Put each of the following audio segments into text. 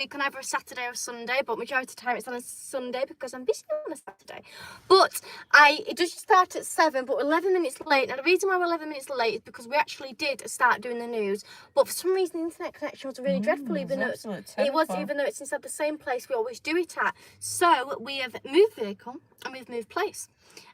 week on either a Saturday or a Sunday, but majority of the time it's on a Sunday because I'm busy on a Saturday. But it does start at 7, but we're 11 minutes late. Now the reason why we're 11 minutes late is because we actually did start doing the news, but for some reason the internet connection was really dreadful, even though it's inside the same place we always do it at. So we have moved vehicle and we've moved place,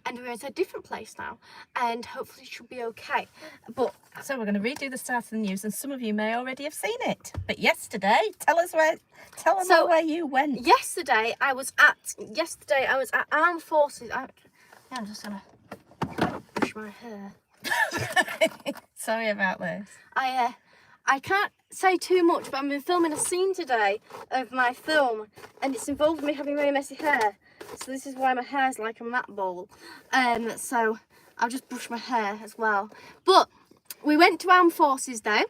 and we're in a different place now, and hopefully it should be okay. But so we're going to redo the start of the news, and some of you may already have seen it. But yesterday, tell them where you went. Yesterday I was at Armed Forces. I'm just gonna brush my hair. Sorry about this. I can't say too much, but I've been filming a scene today of my film, and it's involved me having really messy hair. So this is why my hair's like a mat ball. So I'll just brush my hair as well. But we went to Armed Forces Day.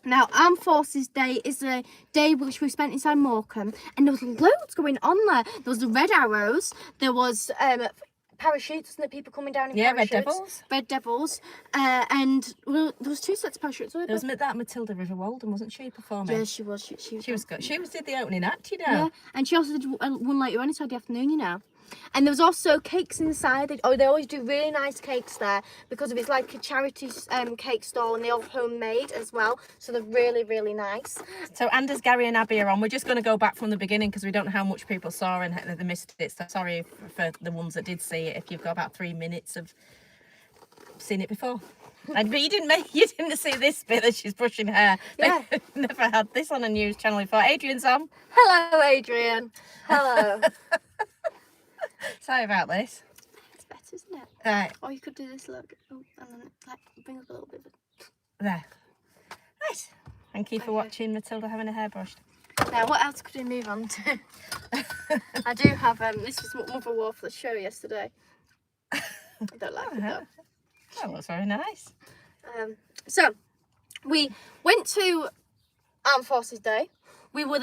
Now, Armed Forces Day is a day which we spent inside Morecambe, and there was loads going on there. There was the Red Arrows, there was parachutes, wasn't there? People coming down in parachutes. Red Devils. And there was 2 sets of parachutes. There was that Matilda River Walden, wasn't she, performing? Yeah, she was. She was good. She did the opening act, you know. Yeah, and she also did one later on inside the afternoon, you know. And there was also cakes inside. They always do really nice cakes there because it's like a charity cake stall, and they're all homemade as well. So they're really, really nice. So Anders, Gary and Abby are on. We're just going to go back from the beginning because we don't know how much people saw and they missed it. So sorry for the ones that did see it if you've got about 3 minutes of seen it before. But you didn't see this bit that she's brushing hair. Yeah. Never had this on a news channel before. Adrian's on. Hello, Adrian. Hello. Sorry about this. It's better, isn't it? Right. Or you could do this, look, and then like bring up a little bit of it. There. Right. Thank you for watching Matilda having her hair brushed. Now, what else could we move on to? I do have, this was what Mother wore for the show yesterday. I don't like it though. That looks very nice. So, we went to Armed Forces Day. We were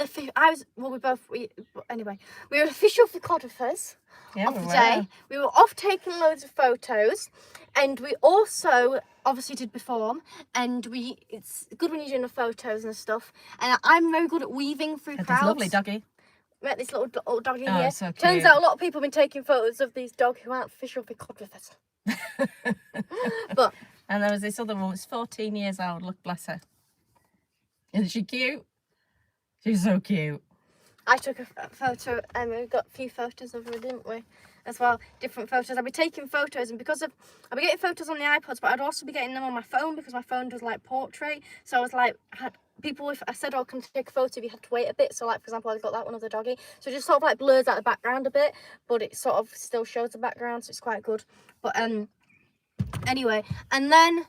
anyway, we were official photographers of the day. We were off taking loads of photos, and we also obviously did perform, and it's good when you're doing the photos and stuff, and I'm very good at weaving through crowds. This lovely doggy. Met this little doggy here. So cute. Turns out a lot of people have been taking photos of these dogs who aren't official photographers. And there was this other woman, 14 years old, look, bless her. Isn't she cute? She's so cute. I took a photo, and we got a few photos of her, didn't we? As well, different photos. I'll be taking photos, and I'll be getting photos on the iPods, but I'd also be getting them on my phone because my phone does like portrait. So I was like, I said, oh, can I take a photo if you have to wait a bit? So like, for example, I got that one of the doggy. So it just sort of like blurs out the background a bit, but it sort of still shows the background, so it's quite good. But anyway, and then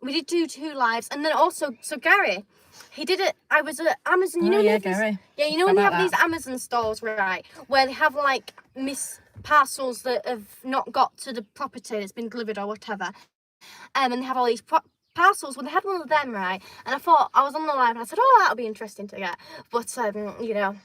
we did do 2 lives, and then also, so Gary, he did it. I was at Amazon. You know, Gary. Yeah, you know when they have these Amazon stores, right? Where they have like parcels that have not got to the property that's been delivered or whatever, and they have all these parcels. Well, they had one of them, right? And I thought, I was on the live, and I said, oh, that'll be interesting to get. But you know,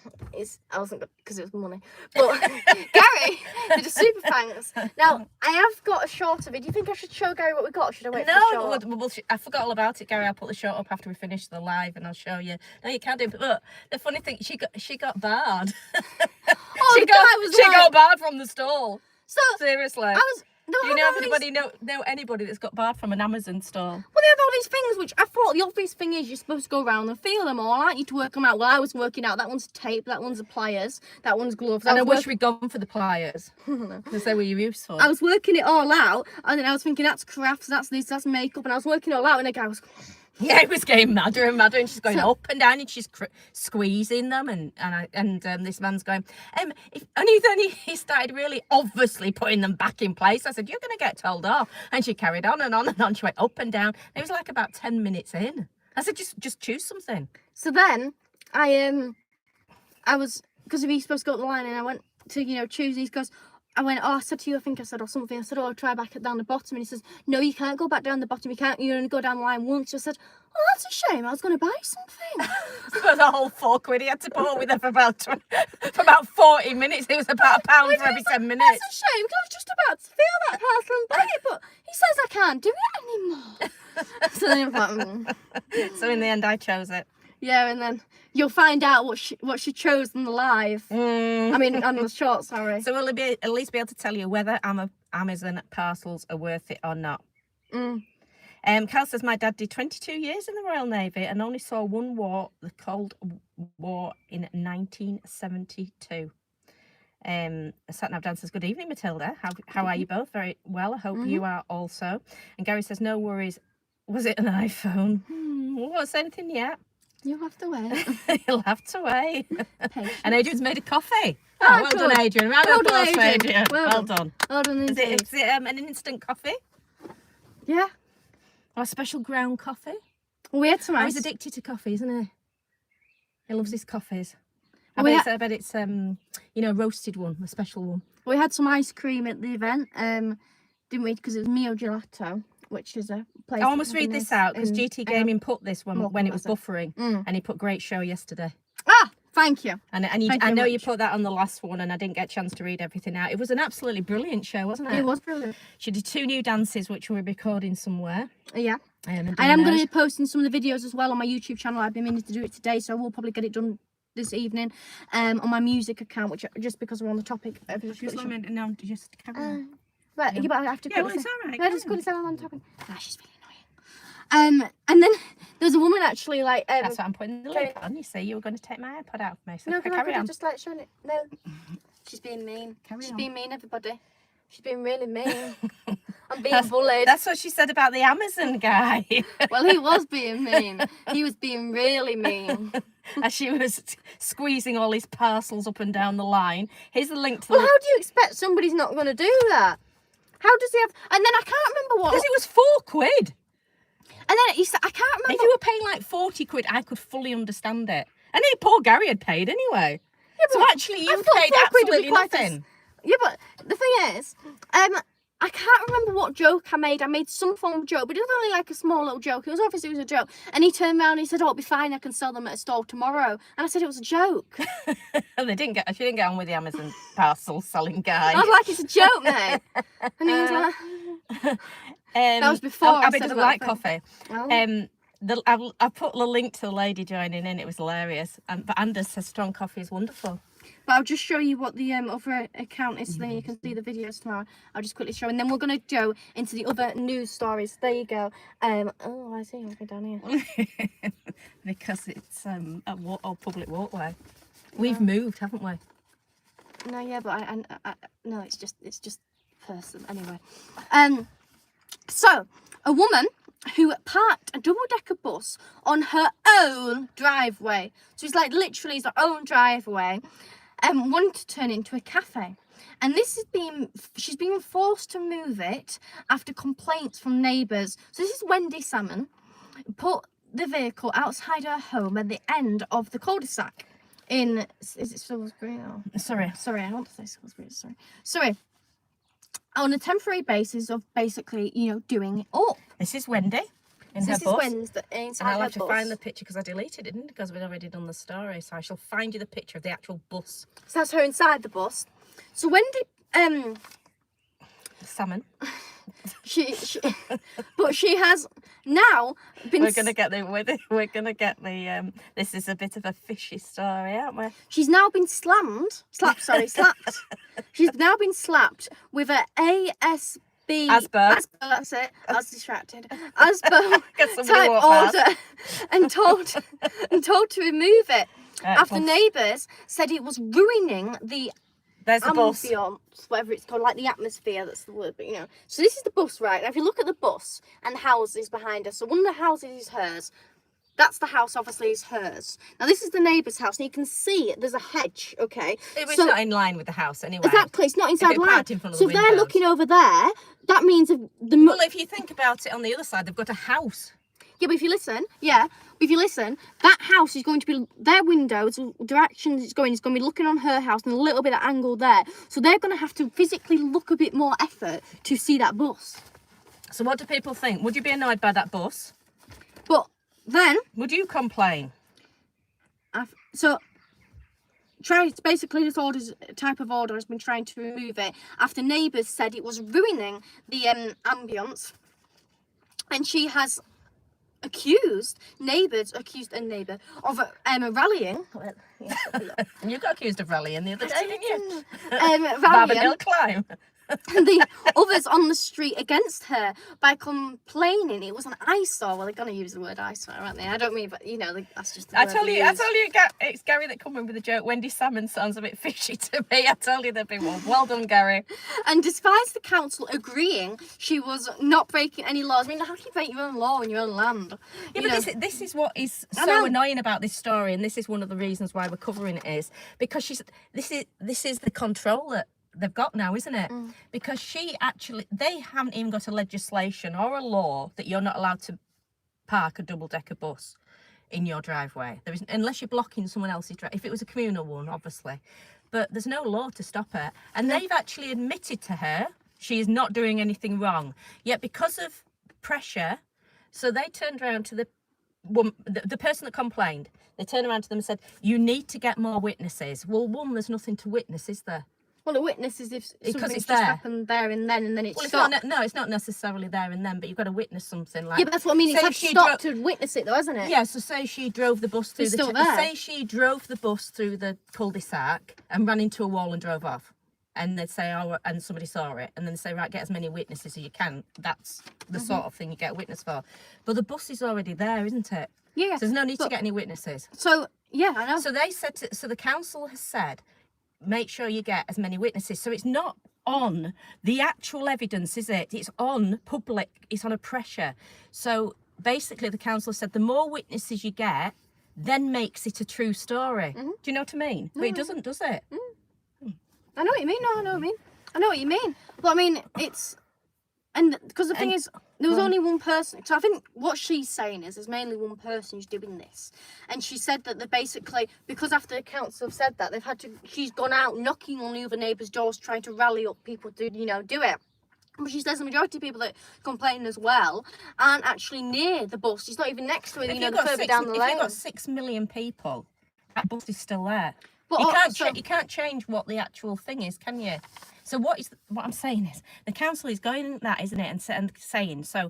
I wasn't good because it was money. But Gary did a super thanks. Now I have got a short of it. Do you think I should show Gary what we got? Or should I wait for the short? I forgot all about it, Gary. I'll put the short up after we finish the live, and I'll show you. No, you can't do it. But the funny thing, she got barred. Oh, she got barred from the stall. So seriously, do you know anybody that's got barred from an Amazon store? Well, they have all these things, which I thought the obvious thing is you're supposed to go around and feel them all, aren't you, to work them out? Well, I was working out that one's tape, that one's the pliers, that one's gloves. And I wish we'd gone for the pliers because they were useful. I was working it all out, and then I was thinking that's crafts, that's this, that's makeup, and I was working it all out, and the guy was... Yeah, it was getting madder and madder, and she's going up and down, and she's squeezing them, and this man's going, and then he started really obviously putting them back in place. I said, you're going to get told off, and she carried on and on and on. She went up and down. It was like about 10 minutes in. I said, just choose something. So then I was, because we were supposed to go up the line, and I went to choose these. Goes, I said to you, I said, or something. I said, I'll try back down the bottom. And he says, no, you can't go back down the bottom. You only go down the line once. I said, oh, that's a shame. I was going to buy something. It was a whole £4 he had to put up with her for about 40 minutes. It was about £1 for every 10 minutes. That's a shame, because I was just about to feel that parcel and buy it, but he says I can't do it anymore. So then So in the end, I chose it. Yeah, and then you'll find out what she chose in the live. I mean, on the short, sorry. So we'll at least be able to tell you whether Amazon parcels are worth it or not. Cal says, my dad did 22 years in the Royal Navy and only saw one war, the Cold War, in 1972. Satnav Dan says, good evening, Matilda. How are you both? Very well. I hope you are also. And Gary says, no worries. Was it an iPhone? What's anything yet? You'll have to wait. You'll have to wait. Patience. And Adrian's made a coffee. Oh, well done, Adrian. Round of applause for Adrian. Well done. Well done indeed. Is it an instant coffee? Yeah. Or a special ground coffee? Well, we had some ice. He's addicted to coffee, isn't he? He loves his coffees. I bet it's roasted one, a special one. We had some ice cream at the event, didn't we? Because it was Mio Gelato, which is a place. I must read this out because GT Gaming put this one when it was buffering, and he put great show yesterday. Ah, thank you. And I know you put that on the last one, and I didn't get a chance to read everything out. It was an absolutely brilliant show, wasn't it? It was brilliant. She did 2 new dances, which we're recording somewhere. Yeah. And I'm going to be posting some of the videos as well on my YouTube channel. I've been meaning to do it today, so I will probably get it done this evening on my music account, which just because we're on the topic of just carry on. Right, yeah. But I have to well, it's all right. No, just quickly say while I'm talking. Ah, she's really annoying. And then there was a woman actually like. That's what I'm putting the link on. You see, you were going to take my iPod out for me. So no, carry on. Just like showing it. No, she's being mean. She's being mean, everybody. She's being really mean. I'm being bullied. That's what she said about the Amazon guy. Well, he was being mean. He was being really mean. As she was squeezing all his parcels up and down the line. Here's the link to Well, how do you expect somebody's not going to do that? How does he have... And then I can't remember what... Because it was £4. And then he said, I can't remember... If you were paying like 40 quid, I could fully understand it. And then poor Gary had paid anyway. Yeah, so actually you paid absolutely nothing. Yeah, but the thing is, I can't remember what joke I made. I made some form of joke, but it was only like a small little joke. It was obviously a joke. And he turned around and he said, oh, it'll be fine. I can sell them at a stall tomorrow. And I said it was a joke. She didn't get on with the Amazon parcel selling guy. I was like, it's a joke, mate. And he was like... that was before I said doesn't like coffee. Oh. I put the link to the lady joining in. It was hilarious. But Anders says strong coffee is wonderful. But I'll just show you what the other account is, so then you can see the videos tomorrow. I'll just quickly show, and then we're going to go into the other news stories. There you go. Oh, I see. I'll go down here. Because it's a public walkway. We've moved, haven't we? No, yeah, but I no, it's just person anyway. So a woman who parked a double-decker bus on her own driveway. So it's like literally it's her own driveway. Wanted to turn it into a cafe. And she's been forced to move it after complaints from neighbours. So this is Wendy Salmon, put the vehicle outside her home at the end of the cul-de-sac in, is it Salisbury? Oh, sorry, I want to say Salisbury, sorry. On a temporary basis of basically, doing it up. This is Wendy. This is Wednesday. And I'll have to find the picture because I deleted it, didn't? Because we'd already done the story. So I shall find you the picture of the actual bus. So that's her inside the bus. So Wendy, Salmon. she has now been. We're gonna get the. This is a bit of a fishy story, aren't we? She's now been slapped. She's now been slapped with a Asper, that's it. I was distracted. Asper type order and told to remove it after neighbours said it was ruining the ambiance, whatever it's called, like the atmosphere. That's the word, but So this is the bus, right? Now, if you look at the bus and the houses behind us, so one of the houses is hers. That's the house, obviously, is hers. Now, this is the neighbour's house, and you can see there's a hedge, okay? It's not in line with the house, anyway. Exactly, it's not inside line. So if they're looking over there, that means Well, if you think about it, on the other side, they've got a house. Yeah, but if you listen, that house is going to be, their windows, direction it's going to be looking on her house and a little bit of angle there. So they're going to have to physically look a bit more effort to see that bus. So what do people think? Would you be annoyed by that bus? But then... Would you complain? Basically this type of order has been trying to remove it after neighbours said it was ruining the ambience. And she has accused a neighbour of rallying. You got accused of rallying the other day, didn't you? Rallying. Barbara Hill climb. The others on the street against her by complaining it was an eyesore. Well, they're gonna use the word eyesore, aren't they? I don't mean, but you know, that's just. The I word tell they you, use. it's Gary that come in with the joke. Wendy Salmon sounds a bit fishy to me. I tell you, there'd be one. Well done, Gary. And despite the council agreeing she was not breaking any laws, I mean, how can you break your own law in your own land? Yeah, You but know? this is what is I so know. annoying about this story, and this is one of the reasons why we're covering it, is because this is the control that they've got now, isn't it? Because they haven't even got a legislation or a law that you're not allowed to park a double-decker bus in your driveway. There isn't, unless you're blocking someone else's drive. If it was a communal one, obviously, but there's no law to stop it. And they've actually admitted to her she is not doing anything wrong. Yet because of pressure, so they turned around to the person that complained. They turned around to them and said, "You need to get more witnesses." Well, there's nothing to witness, is there? Well, a witness is if Because something's it's just there. happened there and then, and then it's Well, stopped. it's not necessarily there and then, but you've got to witness something like. Yeah, but that's what I mean. It's say had to she stop to witness it, though, hasn't it? Yeah, so say she drove the bus through It's still there. say she drove the bus through the cul-de-sac and ran into a wall and drove off. And they'd say, oh, and somebody saw it, and then they say, right, get as many witnesses as you can. That's the sort of thing you get a witness for. But the bus is already there, isn't it? Yeah. So there's no need to get any witnesses. So yeah, I know. So they said, so the council has said, make sure you get as many witnesses. So it's not on the actual evidence, is it? It's on public, it's on a pressure. So basically the council said the more witnesses you get, then makes it a true story. Do you know what I mean? But it doesn't, does it? I know what you mean. No, I know what I mean. I know what you mean. But I mean, it's... And because the thing is, there was only one person. So I think what she's saying is there's mainly one person who's doing this. And she said that they basically, because after the council have said that, she's gone out knocking on the other neighbours' doors trying to rally up people to, do it. But she says the majority of people that complain as well aren't actually near the bus. It's not even next to it, they're further down the lane. If you've got 6 million people, that bus is still there. But You can't change what the actual thing is, can you? So what I'm saying is, the council is going that, isn't it, and saying, so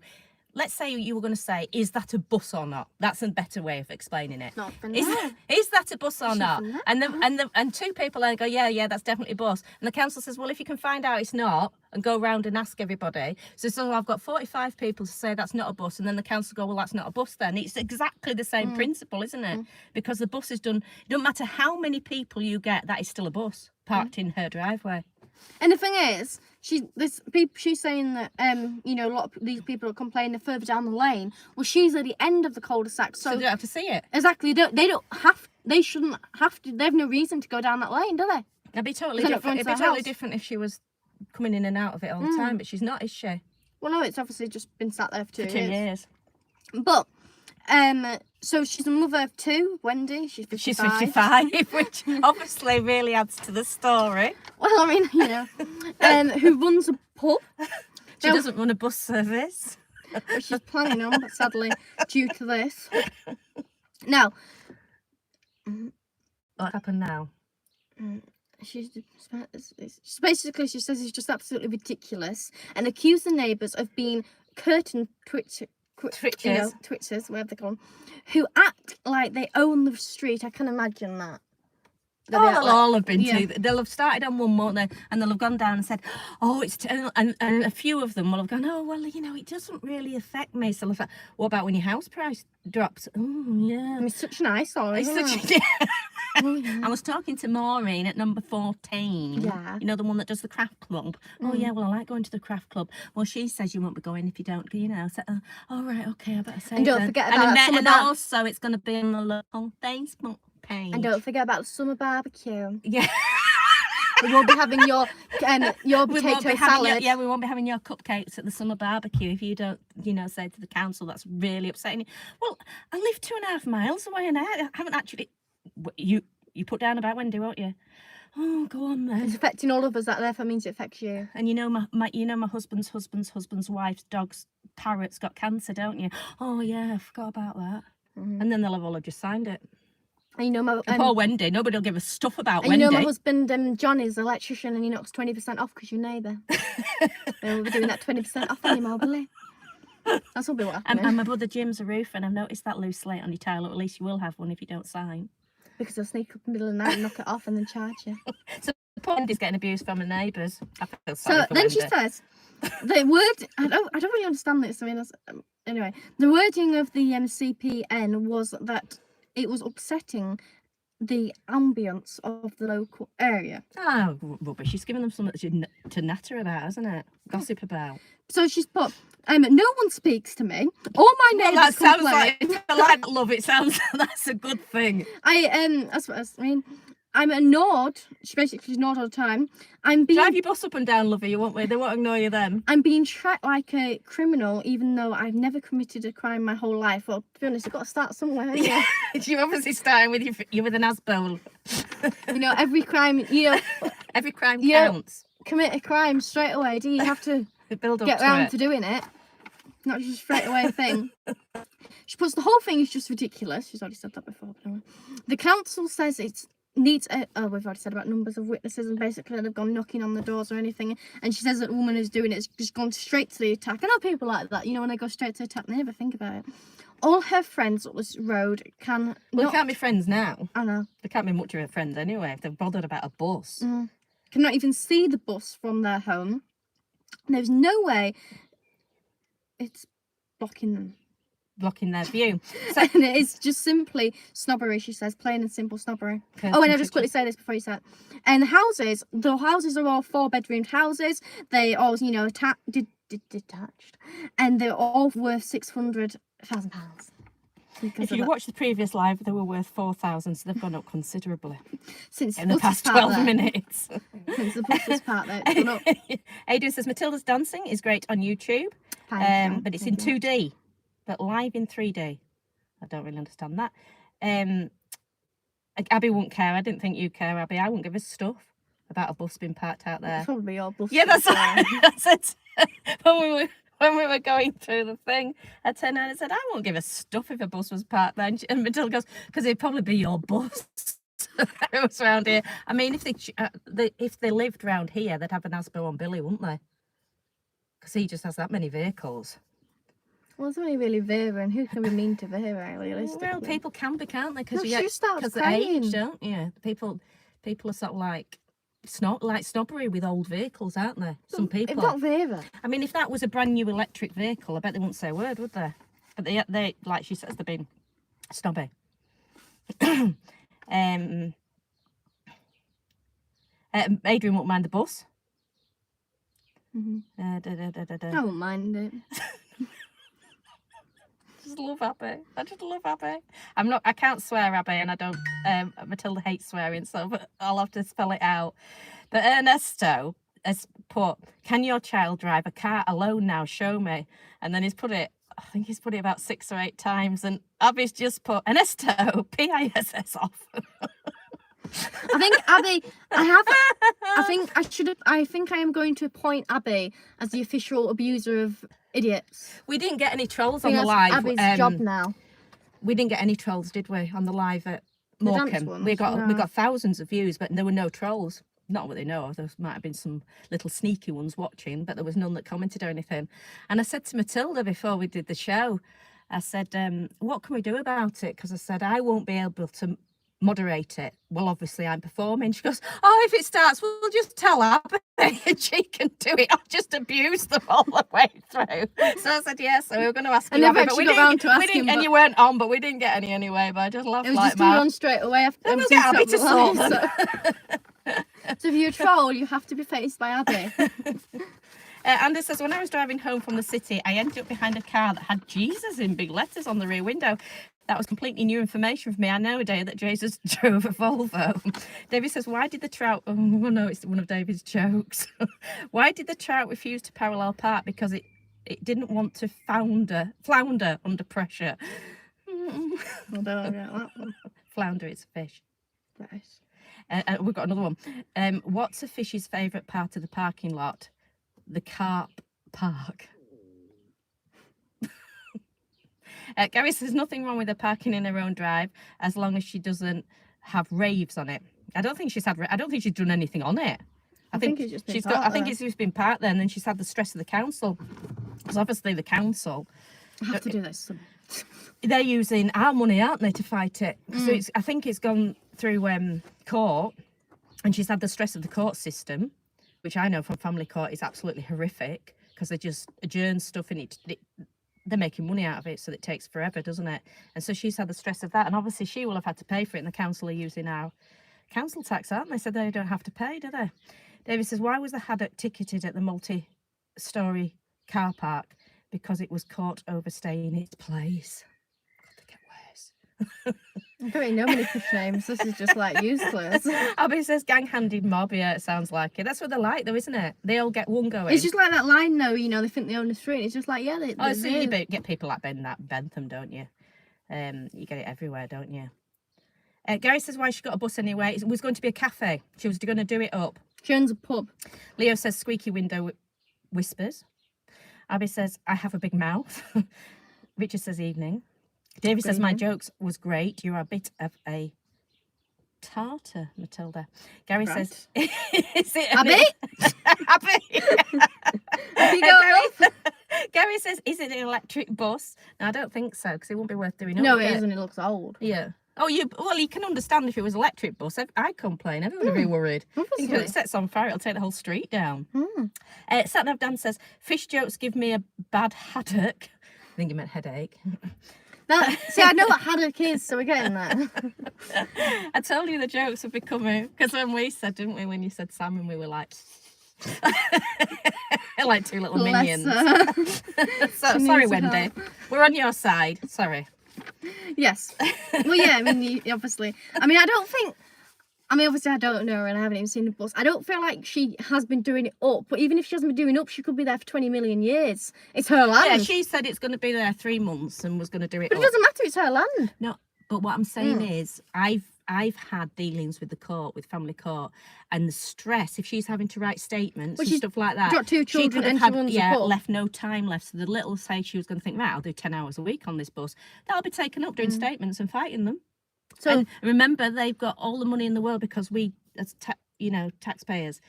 let's say you were going to say, is that a bus or not? That's a better way of explaining it. Not from Is there. is that a bus or not? from there. And two people then go, yeah, that's definitely a bus. And the council says, well, if you can find out it's not, and go around and ask everybody. So I've got 45 people to say that's not a bus, and then the council go, well, that's not a bus then. It's exactly the same principle, isn't it? Because the bus is done, it don't matter how many people you get, that is still a bus parked in her driveway. And the thing is, she's saying that a lot of these people are complaining further down the lane. Well, she's at the end of the cul-de-sac, so you don't have to see it. Exactly. They shouldn't have to. They have no reason to go down that lane, do they? It'd be totally Is it different. in It'd front be of the totally house? different if she was coming in and out of it all the time, but she's not, is she? Well, no, it's obviously just been sat there for 2 For 2 years. But so she's a mother of 2, Wendy. She's 55. She's 55, which obviously really adds to the story. Well, I mean, who runs a pub. She doesn't run a bus service. Which she's planning on, but sadly, due to this. Now, What happened now? she basically, she says it's just absolutely ridiculous and accused the neighbours of being curtain twitchers, whatever they call them, who act like they own the street. I can imagine that. They'll all have been too. They'll have started on one, won't they? And they'll have gone down and said, oh, it's... And a few of them will have gone, oh, well, it doesn't really affect me. So they'll what about when your house price drops? Oh, yeah. It's such an eyesore, isn't it? Oh, yeah. I was talking to Maureen at number 14. Yeah. You know, the one that does the craft club. Oh, yeah, well, I like going to the craft club. Well, she says you won't be going if you don't, So, oh, right, okay, I better say And don't then. forget about and also, it's going to be on the local Facebook page. And don't forget about the summer barbecue. Yeah. We won't be having your potato salad. We won't be having your cupcakes at the summer barbecue if you don't, say to the council that's really upsetting you. Well, I live 2.5 miles away and I haven't actually... You put down about Wendy, won't you? Oh, go on then. It's affecting all of us. That therefore means it affects you. And my husband's wife's dog's parrot's got cancer, don't you? Oh yeah, I forgot about that. And then they'll have all just signed it. And my poor Wendy, nobody will give a stuff about and Wendy. My husband John is an electrician and he knocks 20% off because you're neighbour. They won't be doing that 20% off anymore, will they? That's what be what happening. And my brother Jim's a roofer, and I've noticed that loose slate on your tile. At least you will have one if you don't sign. Because they'll sneak up in the middle of the night and knock it off and then charge you. So poor Wendy's getting abused from her neighbours. I feel sorry So for then Wendy. she says, the word, I don't really understand this. I mean, anyway, the wording of the CPN was that it was upsetting the ambience of the local area. Oh, rubbish. She's given them something to natter about, hasn't it? Gossip about. So she's put, no one speaks to me. All my neighbours Well, that sounds complain. like love. It sounds that's a good thing. That's what I mean. I'm ignored. She basically ignored all the time. Drive your bus up and down, lovey. You won't. They won't ignore you then. I'm being treated like a criminal, even though I've never committed a crime my whole life. Well, to be honest, I've got to start somewhere. Yeah. You're obviously starting with you with an asbole. Every crime. Every crime you counts. Commit a crime straight away. Do you have to Build up get to around it. to doing it? Not just straight away thing. She puts the whole thing is just ridiculous. She's already said that before. But anyway. The council says it needs we've already said about numbers of witnesses, and basically they've gone knocking on the doors or anything, and she says that the woman who's doing it's just gone straight to the attack. I know people like that, when they go straight to the attack, they never think about it. All her friends up this road can Well, they can't be friends now. I know. They can't be much of a friend anyway if they're bothered about a bus. Cannot even see the bus from their home. There's no way it's blocking them. Blocking their view. So, And it is just simply snobbery, she says, plain and simple snobbery. And I'll just quickly say this before you start. And the houses are all 4-bedroomed houses. They all, detached. And they're all worth £600,000. if you watch the previous live, they were worth 4,000, so they've gone up considerably Since in the past 12 minutes. Since the bus was parked there, it's gone up. Adrian says Matilda's dancing is great on YouTube, but it's in 2D, but live in 3D. I don't really understand that. Abby won't care. I didn't think you care, Abby. I wouldn't give a stuff about a bus being parked out there. Probably your bus. Yeah, that's it. When we were going through the thing, I turned around and said, I won't give a stuff if a bus was parked there. And Matilda goes, because it'd probably be your bus. It was around here. I mean, if they lived round here, they'd have an Asbo on Billy, wouldn't they? Because he just has that many vehicles. Well, it's only really Vera, and who can be mean to Vera, realistically? Well, people can be, can't they? Because she starts the crying. age, don't you? People are sort of like snobbery with old vehicles, aren't they? Some people. Not Vera. I mean, if that was a brand new electric vehicle, I bet they wouldn't say a word, would they? But they like she says, they've been snobby. Adrian won't mind the bus. I won't mind it. Just love Abby. I just love Abby. I can't swear, Abby, and I don't. Matilda hates swearing, so I'll have to spell it out. But Ernesto has put, "Can your child drive a car alone now? Show me." And then he's put it. I think he's put it about 6 or 8 times, and Abby's just put Ernesto PISS off. I think Abby, I think I am going to appoint Abby as the official abuser of idiots. We didn't get any trolls I on think the that's live. Abby's job now. We didn't get any trolls, did we, on the live at Morecambe? ones, we no. got thousands of views, but there were no trolls. Not what they know of. There might have been some little sneaky ones watching, but there was none that commented or anything. And I said to Matilda before we did the show, I said, what can we do about it? Because I said, I won't be able to moderate it. Well, obviously I'm performing. She goes, oh, if it starts, we'll just tell Abby and she can do it. I'll just abuse them all the way through. So I said, yes. So we were going to ask you, Abby, but we didn't, and you weren't on, but we didn't get any anyway. But I just laughed like that. It was just on straight away after We'll get Abby to sort them. So if you're a troll, you have to be faced by Abby. Anders says, when I was driving home from the city, I ended up behind a car that had Jesus in big letters on the rear window. That was completely new information for me. I know a day that Jesus drove a Volvo. David says, why did the trout... Oh, no, it's one of David's jokes. Why did the trout refuse to parallel park? Because it didn't want to flounder under pressure. I don't get that one. Flounder, it's a fish. Nice. We've got another one. What's a fish's favourite part of the parking lot? The carp park. Gary says nothing wrong with her parking in her own drive as long as she doesn't have raves on it. I don't think she's done anything on it. I think it's just been parked there, and then she's had the stress of the council Because obviously the council, I have to do this. they're using our money, aren't they, to fight it? So I think it's gone through court, and she's had the stress of the court system, which I know from family court is absolutely horrific, because they just adjourn stuff and they're making money out of it, so it takes forever, doesn't it? And so she's had the stress of that, and obviously she will have had to pay for it, and the council are using our council tax, aren't they? So they don't have to pay, do they? David says, why was the haddock ticketed at the multi-storey car park? Because it was caught overstaying its place. God, they get worse. I don't even know many fish names. This is just like useless. Abby says gang-handed mob. Yeah, it sounds like it. That's what they're like, though, isn't it? They all get one going. It's just like that line, though. You know, they think they own the street. It's just like, yeah, they So do. you get people like Bentham, don't you? You get it everywhere, don't you? Gary says, why she got a bus anyway? It was going to be a cafe. She was going to do it up. She owns a pub. Leo says, squeaky window whispers. Abby says, I have a big mouth. Richard says, evening. David says, my jokes was great. You're a bit of a tartar, Matilda. Gary says, is it Abby? Abby? Gary says, is it an electric bus? No, I don't think so, because it won't be worth doing. No, it isn't. It looks old. Yeah. Oh, well, you can understand if it was electric bus. I'd complain. Everyone would be worried. Because it sets on fire, it'll take the whole street down. Satnav Dan says, fish jokes give me a bad haddock. I think he meant headache. See, I know what haddock is, so we're getting that. I told you the jokes would be coming. Because when we said, didn't we, when you said salmon, we were like... like two little minions. Sorry, Wendy. We're on your side. Sorry. Yes. Well, yeah, I mean, obviously. I mean, obviously I don't know her and I haven't even seen the bus. I don't feel like she has been doing it up, but even if she hasn't been doing it up, she could be there for 20 million years. It's her land. Yeah, she said it's going to be there 3 months and was going to do it But up. it doesn't matter, it's her land. No, but what I'm saying is, I've had dealings with the court, with family court, and the stress, if she's having to write statements and stuff like that. She's got 2 children she and could she runs have a pub. left no time left. So the little say she was going to think, right, I'll do 10 hours a week on this bus. That'll be taken up doing statements and fighting them. So and remember, they've got all the money in the world because we, as taxpayers,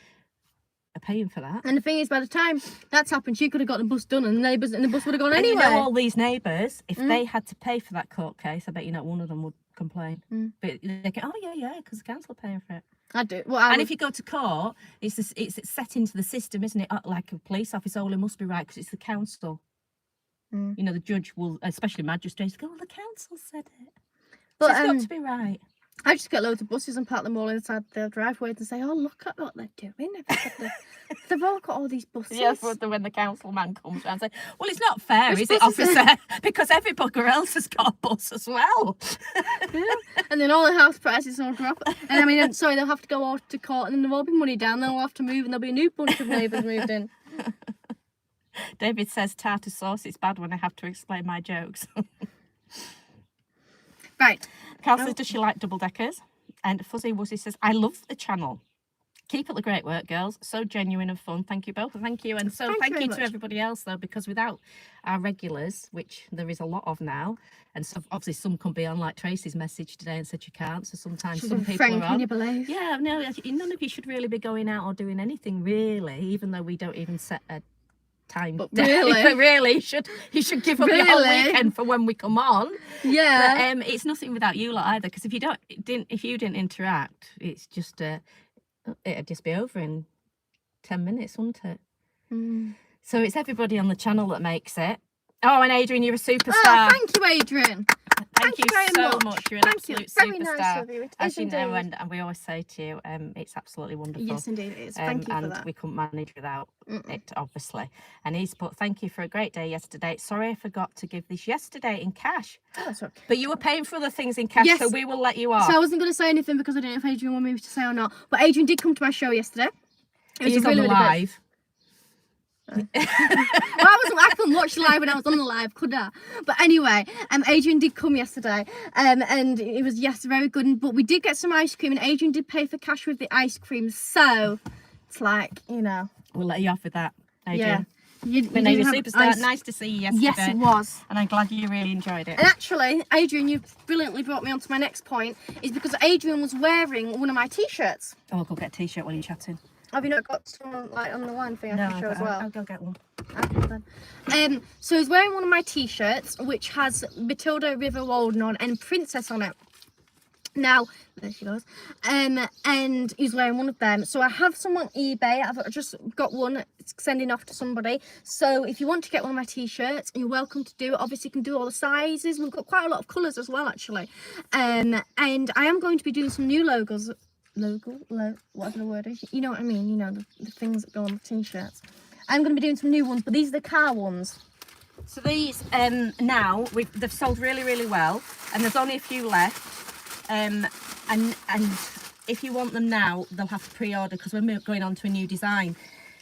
are paying for that. And the thing is, by the time that's happened, she could have got the bus done, and the neighbours and the bus would have gone And anyway. you know, all these neighbours, if they had to pay for that court case, I bet you not one of them would complain. But they go, oh yeah, because the council are paying for it. I do. And if you go to court, it's set into the system, isn't it? Like a police officer, it must be right because it's the council. You know, the judge will, especially magistrates, go, well, the council said it. But so it's got to be right. I just get loads of buses and park them all inside their driveways and say, oh, look at what they're doing. They've all got all these buses. Yes, when the council man comes around and say, well, it's not fair, is it, officer? Because every bugger else has got a bus as well. And then all the house prices will drop. And I mean, sorry, they'll have to go off to court and then there'll all be money down. Then we'll have to move and there'll be a new bunch of neighbours moved in. David says tartar sauce, it's bad when I have to explain my jokes. Right. Carl says, does she like double deckers? And Fuzzy Wuzzy says, I love the channel. Keep up the great work, girls. So genuine and fun. Thank you both. Thank you. And so thank you to everybody else, though, because without our regulars, which there is a lot of now, and so obviously some can be on, like Tracy's message today and said you can't. So sometimes some people are on. Can you believe? Yeah, no, none of you should really be going out or doing anything, really, even though we don't even set a time. But really, you should give up your whole weekend for when we come on. Yeah. But, it's nothing without you lot either, because if you didn't interact, it's just it'd just be over in 10 minutes, wouldn't it? So it's everybody on the channel that makes it. Oh, and Adrian, you're a superstar. Oh, thank you, Adrian. Thank you very so much. You're an absolute Very superstar. nice of you. It As is you know, indeed. and we always say to you, it's absolutely wonderful. Yes, indeed it is. Thank you for and that. we couldn't manage without it, obviously. And he's put, thank you for a great day yesterday. Sorry I forgot to give this yesterday in cash. Oh, that's okay. But you were paying for other things in cash, so we will let you off. So I wasn't going to say anything because I didn't know if Adrian wanted me to say or not. But Adrian did come to my show yesterday. It was He's really, on the really good. live. Well, I couldn't watch live when I was on the live, could I? But anyway, Adrian did come yesterday, and it was very good. But we did get some ice cream, and Adrian did pay for cash with the ice cream. So it's like, you know, we'll let you off with that, Adrian. Yeah, you're a superstar. Nice to see you yesterday. Yes, it was. And I'm glad you really enjoyed it. And actually, Adrian, you've brilliantly brought me on to my next point, is because Adrian was wearing one of my t-shirts. Oh, I'll go get a t-shirt while you're chatting. Have you not got someone like on the line thing I No, can show as well? I'll go get one. Okay then. So he's wearing one of my t-shirts which has Matilda River Walden on and Princess on it. Now, there she goes. And he's wearing one of them. So I have some on eBay. I've just got one sending off to somebody. So if you want to get one of my t-shirts, you're welcome to do it. Obviously, you can do all the sizes. We've got quite a lot of colours as well, actually. And I am going to be doing some new logos. Whatever the word is. You know what I mean? You know, the things that go on the t-shirts. I'm going to be doing some new ones, but these are the car ones. So these now they've sold really, really well, and there's only a few left. And if you want them now, they'll have to pre-order because we're going on to a new design.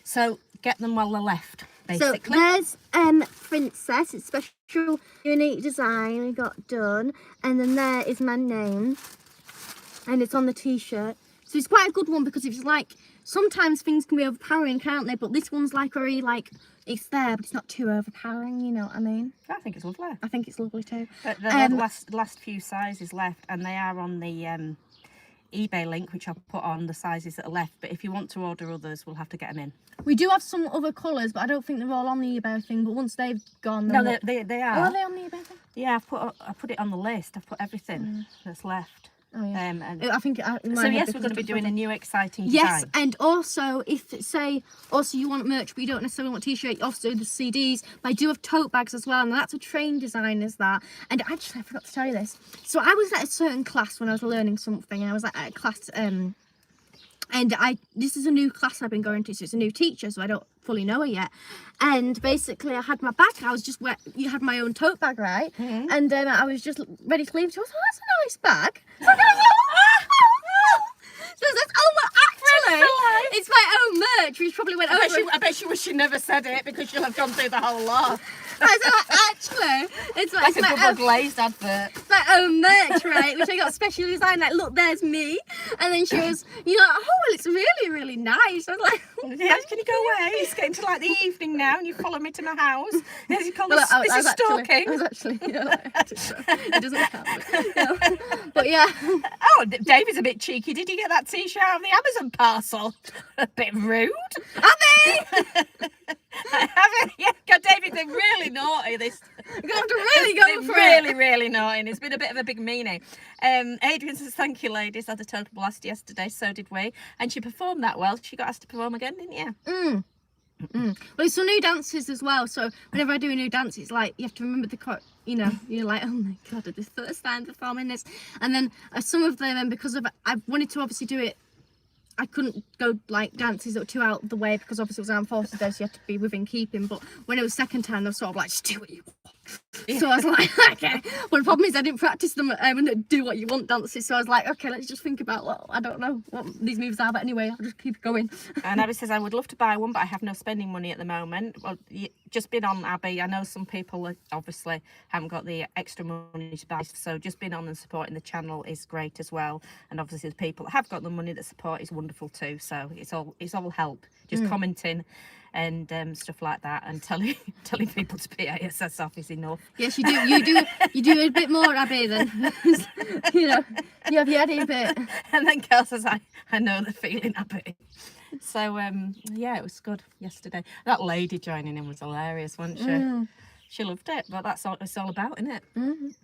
So get them while they're left, basically. So there's Princess. It's special, unique design we got done, and then there is my name, and it's on the t-shirt. So it's quite a good one because it's like sometimes things can be overpowering, can't they? But this one's like very like. It's there, but it's not too overpowering, you know what I mean? I think it's lovely. I think it's lovely too. But the last few sizes left, and they are on the eBay link, which I'll put on the sizes that are left. But if you want to order others, we'll have to get them in. We do have some other colours, but I don't think they're all on the eBay thing. But once they've gone, no, then they are. Oh, are they on the eBay thing? Yeah, I put it on the list. I've put everything that's left. Oh, yeah. And I think so yes, we're going to be doing a new exciting design. Yes, and also if you want merch but you don't necessarily want t-shirt, also the CDs. But I do have tote bags as well, and that's a trained design, is that. And actually, I forgot to tell you this. So I was at a certain class when I was learning something, and I was at a class and this is a new class I've been going to, so it's a new teacher, so I don't fully know her yet. And basically I had my bag, you had my own tote bag, right? Mm-hmm. And I was just ready to leave. She was like, that's a nice bag. So I said, actually, it's my own merch, which probably went over. I bet she wish she never said it because she'll have gone through the whole lot. I said, actually, it's Like a double glazed advert. It's my own merch, right? Which I got specially designed, like, look, there's me. And then she was, oh, well, it's really, really nice. I was like, yeah, can you go away? It's getting to like the evening now and you follow me to my house. As you call this is stalking. I was actually, it doesn't count. But yeah. Oh, David's a bit cheeky. Did you get that t-shirt out of the Amazon parcel? A bit rude. Abby! I haven't. Yeah, God, David, they're really naughty. You're going to have to really go for really, it. really naughty. And it's been a bit of a big meanie. Adrian says, thank you, ladies. Had a total blast yesterday. So did we. And she performed that well. She got asked to perform again, didn't you? Well, it's some new dances as well. So whenever I do a new dance, it's like you have to remember the you're like, oh my God, this first time performing this. And then some of them, because I wanted to obviously do it, I couldn't go like dances that were too out of the way because obviously it was Armed Forces Day, so you had to be within keeping. But when it was second time, they were sort of like, just do what you want. Yeah. So I was like, okay. Well, the problem is I didn't practice them and do what you want dances. So I was like, okay, let's just think about I don't know what these moves are, but anyway, I'll just keep going. And Abby says, I would love to buy one, but I have no spending money at the moment. Well, just been on, Abby. I know some people obviously haven't got the extra money to buy, so just being on and supporting the channel is great as well. And obviously the people that have got the money that support is wonderful too. So it's all help. Just commenting and stuff like that, and telling people to pay ASS off is enough. Yes, you do. You do a bit more, Abby. Then you have your head a bit. And then Kel says, I know the feeling, Abby. So yeah, it was good yesterday. That lady joining in was hilarious, wasn't she? She loved it, but that's all it's all about, isn't it?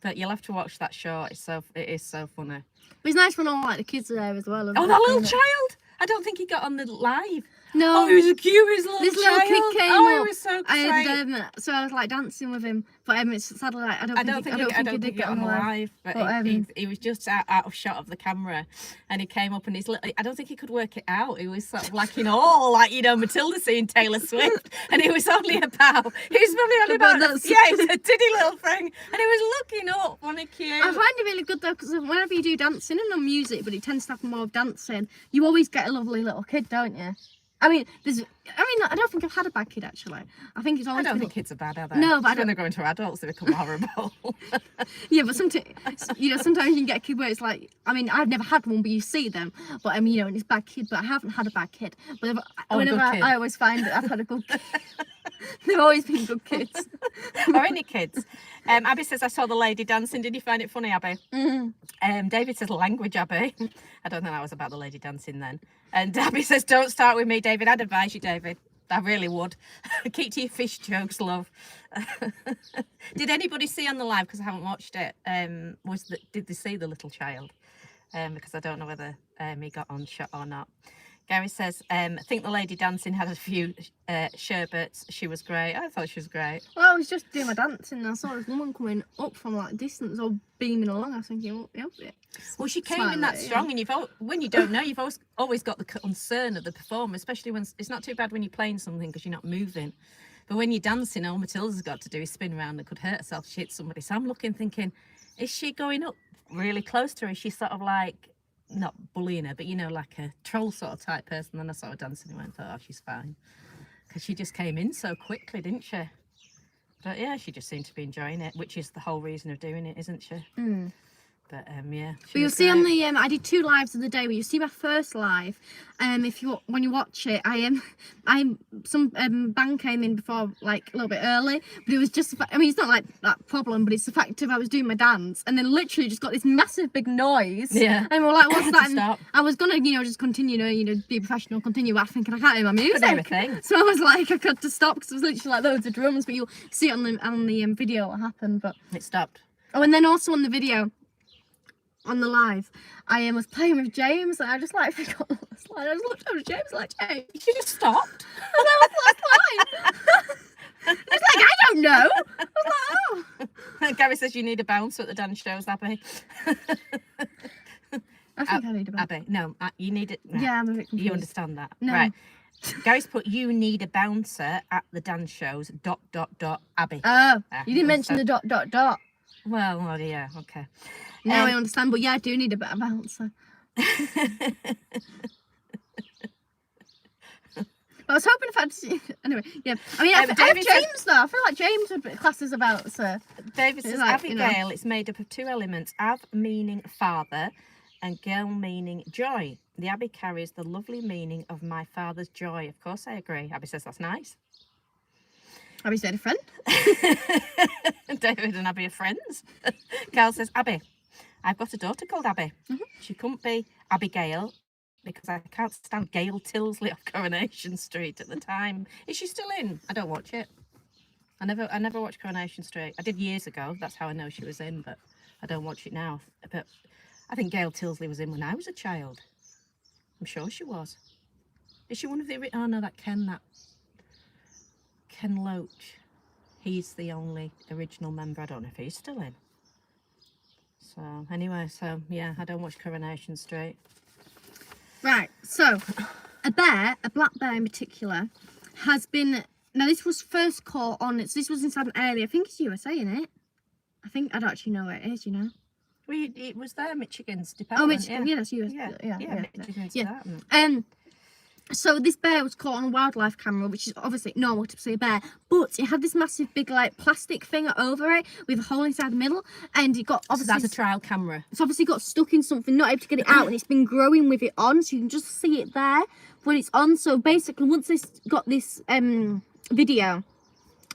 But you'll have to watch that show. It is so funny. But it's nice when all like the kids are there as well. Oh, that little child! I don't think he got on the live. No. Oh, he was the cutest little This child. little kid came Oh, up. he was so cute. And so I was like dancing with him, but it's sadly like I don't think he did get on the live. But he was just out of shot of the camera, and he came up and I don't think he could work it out. He was sort of like in awe, like Matilda seeing Taylor Swift, and he was only about it was a tiddy little thing, and he was looking up, wasn't he cute? I find it really good though, because whenever you do dancing and no music, but it tends to have more of dancing, you always get a lovely little kid, don't you? I mean, I don't think I've had a bad kid actually. I think it's I always don't been. think kids are bad, are they? No, but When they go into adults, they become horrible. Yeah, but sometimes, sometimes you can get a kid where it's like, I mean, I've never had one, but you see them. But and it's bad kid, but I haven't had a bad kid. But whenever good kid. I always find that I've had a good kid. They've always been good kids. Or any kids. Abby says, I saw the lady dancing. Did you find it funny, Abby? David says, language, Abby. I don't think that was about the lady dancing then. And Abby says, don't start with me, David. I'd advise you, David. I really would. Keep to your fish jokes, love. Did anybody see on the live, because I haven't watched it, did they see the little child? Because I don't know whether he got on shot or not. Gary says, I think the lady dancing had a few sherbets. She was great. I thought she was great. Well, I was just doing my dancing and I saw this woman coming up from like distance or beaming along. I was thinking, Well, she came in that strong, and when you don't know, you've always got the concern of the performer, especially when it's not too bad when you're playing something because you're not moving. But when you're dancing, all Matilda's got to do is spin around and could hurt herself. She hit somebody. So I'm looking, thinking, is she going up really close to her? Is she sort of like, not bullying her, but like a troll sort of type person? Then I saw her dancing and went, oh, she's fine. Because she just came in so quickly, didn't she? But yeah, she just seemed to be enjoying it, which is the whole reason of doing it, isn't she? But yeah. But you'll see on the I did 2 lives of the day. But you see my first live. When you watch it, some bang came in before, like a little bit early. But it was just, I mean, it's not like that problem, but it's the fact of I was doing my dance and then literally just got this massive big noise. Yeah. And we're like, what's that? And Stop. I was gonna, just continue, be professional, continue. But I thinking I can't hear my music. Everything. So I was like, I got to stop because it was literally like loads of drums. But you'll see it on the video what happened. But It stopped. oh, and then also on the video. On the live, I was playing with James, and I just like forgot the last line. I just looked over to James like, James, You just stopped. and that was the last line. It's like, I don't know. I was like, oh. Gary says you need a bouncer at the dance shows, Abby. I think I need a bouncer. Abby, no, you need it. Right. Yeah, I'm a bit confused. You understand that, No. right? Gary's put, you need a bouncer at the dance shows. ... Abby. Oh, you didn't mention the ... Well, yeah, okay. Now I understand, but yeah, I do need a better bouncer. But I was hoping if I'd anyway, yeah. I mean, I have James though. I feel like James would be classed as a bouncer. David says, like, Abigail, it's made up of 2 elements: Av meaning father, and Gail meaning joy. The Abby carries the lovely meaning of my father's joy. Of course, I agree. Abby says that's nice. Abby's a friend. David and Abby are friends. Carl says, Abby, I've got a daughter called Abby. She couldn't be Abigail because I can't stand Gail Tilsley off Coronation Street at the time. Is she still in? I don't watch it. I never watched Coronation Street. I did years ago. That's how I know she was in, but I don't watch it now. But I think Gail Tilsley was in when I was a child. I'm sure she was. Is she one of the... Oh, no, Ken Loach. He's the only original member. I don't know if he's still in. So, anyway, yeah, I don't watch Coronation Street. Right, so, a black bear in particular, has been... Now, this was first caught on... This was inside an area. I think it's USA, innit? I don't actually know where it is, Well, it was there, Michigan's department. Oh, Michigan, yeah, that's US. Yeah, Michigan's department. So this bear was caught on a wildlife camera, which is obviously normal to see a bear, but it had this massive big like plastic thing over it with a hole inside the middle, and it got obviously... So that's a trial camera. It's obviously got stuck in something, not able to get it out, and it's been growing with it on, so you can just see it there when it's on. So basically, once they got this video,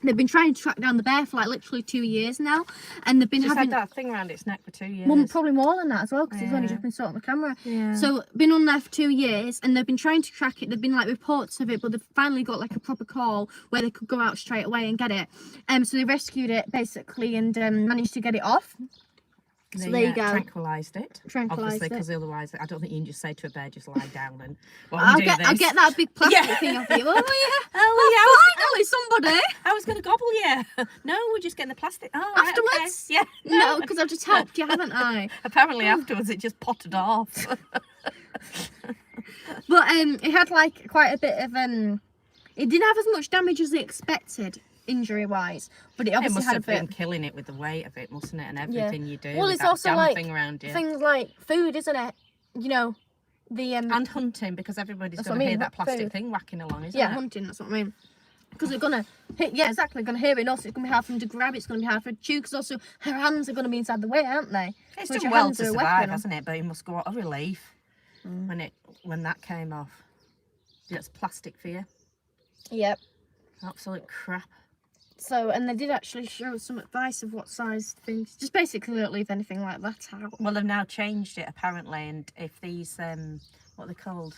they've been trying to track down the bear for like literally 2 years now, and they've been having had that thing around its neck for 2 years. Well, probably more than that as well, because it's only just been caught on the camera. Yeah. So been on there for 2 years, and they've been trying to track it. There've been like reports of it, but they've finally got like a proper call where they could go out straight away and get it. So they rescued it basically and managed to get it off. So there you go. Tranquilised it. Obviously, because otherwise, I don't think you can just say to a bear, just lie down and. I'll get that big plastic thing off you. Finally, somebody. I was going to gobble you. No, we're just getting the plastic. Oh, afterwards? Right, okay. Yeah. No, because I've just helped you, haven't I? Apparently, afterwards, it just potted off. But it had like quite a bit of it didn't have as much damage as they expected, injury wise, but it obviously must had have a bit been killing it with the weight of it, mustn't it? And everything you do. Well, with it's that also damn like thing around you. things like food, isn't it? And hunting, because everybody's That's going what to I hear mean, that plastic food. thing whacking along, isn't Yeah, it? hunting, that's what I mean. Because they're going to hit, yeah, exactly, they're going to hear it, also it's going to be hard for them to grab it, it's going to be hard for her to chew, because also her hands are going to be inside the way, aren't they? It's Which done her well hands to are a survive, weapon. hasn't it? But it must go what a relief when that came off. It's plastic for you. Yep. Absolute crap. So, and they did actually show some advice of what size things, just basically don't leave anything like that out. Well, they've now changed it apparently, and if these, what are they called?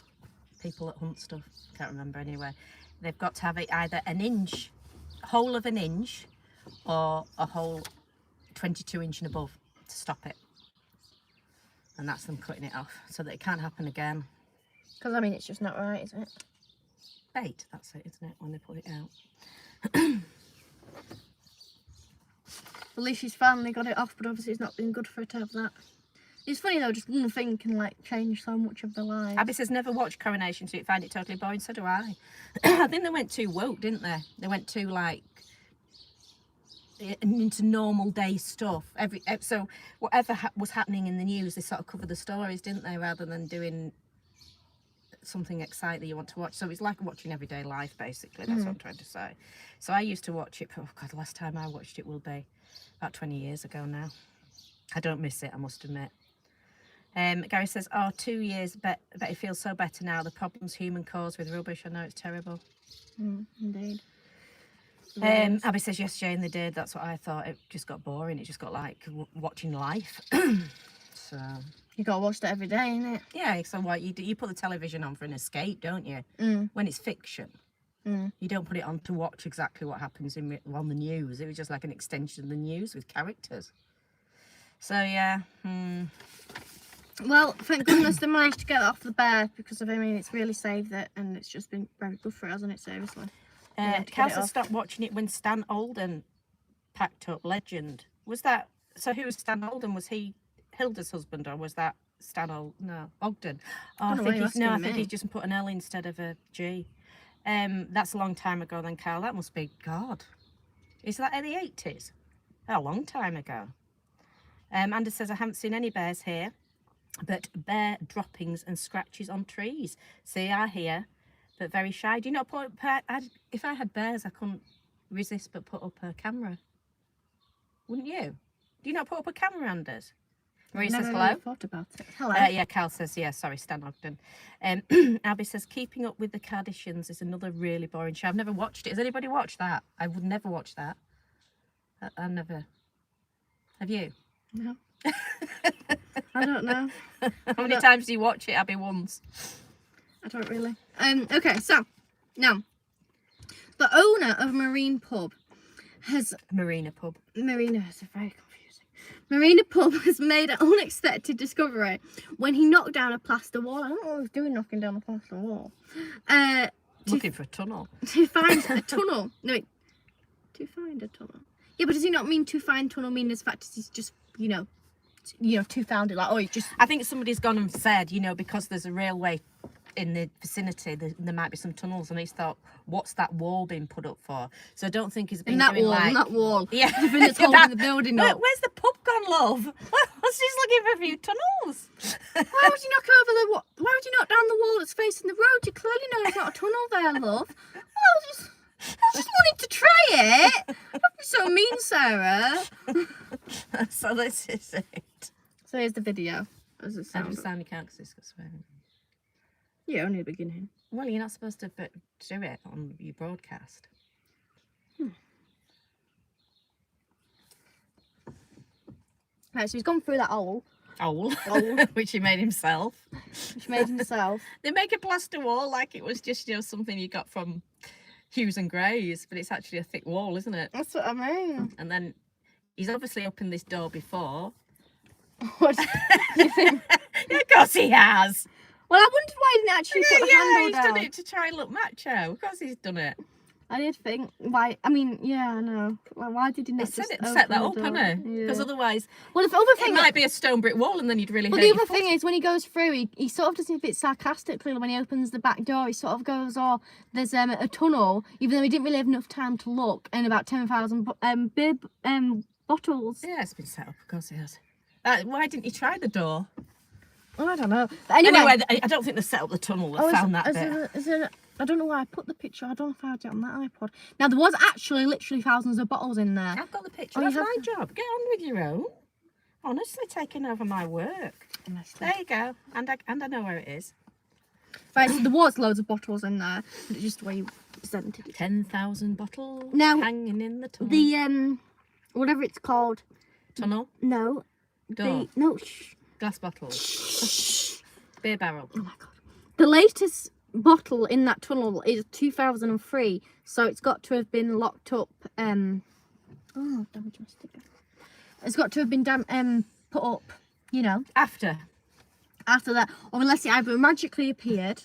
People that hunt stuff, can't remember anyway. They've got to have it either an inch, whole of an inch, or a whole 22 inch and above to stop it. And that's them cutting it off, so that it can't happen again. Because, I mean, it's just not right, is it? Bait, that's it, isn't it, when they put it out. At least she's finally got it off, but obviously it's not been good for her to have that. It's funny though, just one thing can like change so much of their lives. Abby says never watch Coronation Street, find it totally boring. So do I. I think they went too woke, didn't they? They went too like into normal day stuff. So whatever was happening in the news, they sort of covered the stories, didn't they, rather than doing something exciting that you want to watch. So it's like watching everyday life, basically. That's what I'm trying to say. So I used to watch it. Oh God, the last time I watched it will be about 20 years ago now. I don't miss it, I must admit. Gary says, oh, 2 years, bet it feels so better now. The problems human cause with rubbish, I know it's terrible. Indeed. Abby says, yes, Jane, they did. That's what I thought. It just got boring. It just got like watching life. So You gotta watch that every day, innit? yeah, so what you put the television on for an escape, don't you? When it's fiction. You don't put it on to watch exactly what happens on the news. It was just like an extension of the news with characters. So yeah. Well, thank goodness they managed to get it off the bear, because I mean it's really saved it, and it's just been very good for it, hasn't it? Seriously. Cal says stopped watching it when Stan Alden packed up. Legend. Was that, so who was Stan Alden? Was he Hilda's husband, or was that Ogden? Oh, I think he's just put an L instead of a G. That's a long time ago then, Carl. That must be, God. Is that in the 80s? A long time ago. Anders says, I haven't seen any bears here, but bear droppings and scratches on trees. See, I hear, but very shy. Do you not put, if I had bears, I couldn't resist but put up a camera. Wouldn't you? Do you not put up a camera, Anders? Marie says hello. Really thought about it. Hello. Yeah, Cal says, yeah, sorry, Stan Ogden. Abby says, Keeping Up with the Kardashians is another really boring show. I've never watched it. Has anybody watched that? I would never watch that. I've never. Have you? No. I don't know. How many times do you watch it, Abby? Once. I don't really. Okay, so now the owner of Marina Pub is very confusing. Marina Pub has made an unexpected discovery when he knocked down a plaster wall. I don't know what he was doing knocking down a plaster wall. Looking for a tunnel. To find a tunnel. No, wait. To find a tunnel. Yeah, but does he not mean to find tunnel mean as fact as he's just, to found it, like, oh, he just... I think somebody's gone and said, because there's a railway in the vicinity, there might be some tunnels, and he's thought, what's that wall being put up for? So I don't think he's been that wall. Yeah. The thing that's holding the building up. Where's the pub gone, love? She's looking for a few tunnels. Why would you knock over the wall? Why would you knock down the wall that's facing the road? You clearly know there's not a tunnel there, love. I just wanted to try it. Don't be so mean, Sarah. So this is it. So here's the video. As it Every sounds. sound you can't, because it's got swearing. Yeah, only the beginning. Well, you're not supposed to do it on your broadcast. Right, so he's gone through that hole. Owl. Which he made himself. Which made himself. They make a plaster wall like it was just, something you got from Hughes and Gray's, but it's actually a thick wall, isn't it? That's what I mean. And then he's obviously opened this door before. What do you think? Yeah, of course he has. Well, I wondered why he didn't actually put the handle he's down. done it to try and look macho. Of course he's done it. I did think why. I mean, yeah, I know. Well, why did he not He just set that up, open the hasn't door? he? Because otherwise, Well, the other thing it might be a stone brick wall, and then you'd really. Well, hurt the your other foot. thing is when he goes through, he sort of does it a bit sarcastically when he opens the back door. He sort of goes, "Oh, there's a tunnel," even though he didn't really have enough time to look, and about 10,000 bib bottles. Yeah, it's been set up. Of course it has. Why didn't he try the door? I don't know. But anyway, I don't think they set up the tunnel that found that bit. I don't know why I put the picture. I don't know if I had it on that iPod. Now, there was actually literally thousands of bottles in there. I've got the picture. Oh, That's you my job. Get on with your own. Honestly, taking over my work. Honestly. There you go. And I know where it is. Right, so there was loads of bottles in there. But it's just the way you presented it. 10,000 bottles Now, hanging in the tunnel. The, whatever it's called. Tunnel? No. Door? No, shh. Glass bottles? Beer barrel? Oh my God. The latest bottle in that tunnel is 2003, so it's got to have been locked up. Oh, damage my sticker. It's got to have been put up, you know, After that, or unless it either magically appeared,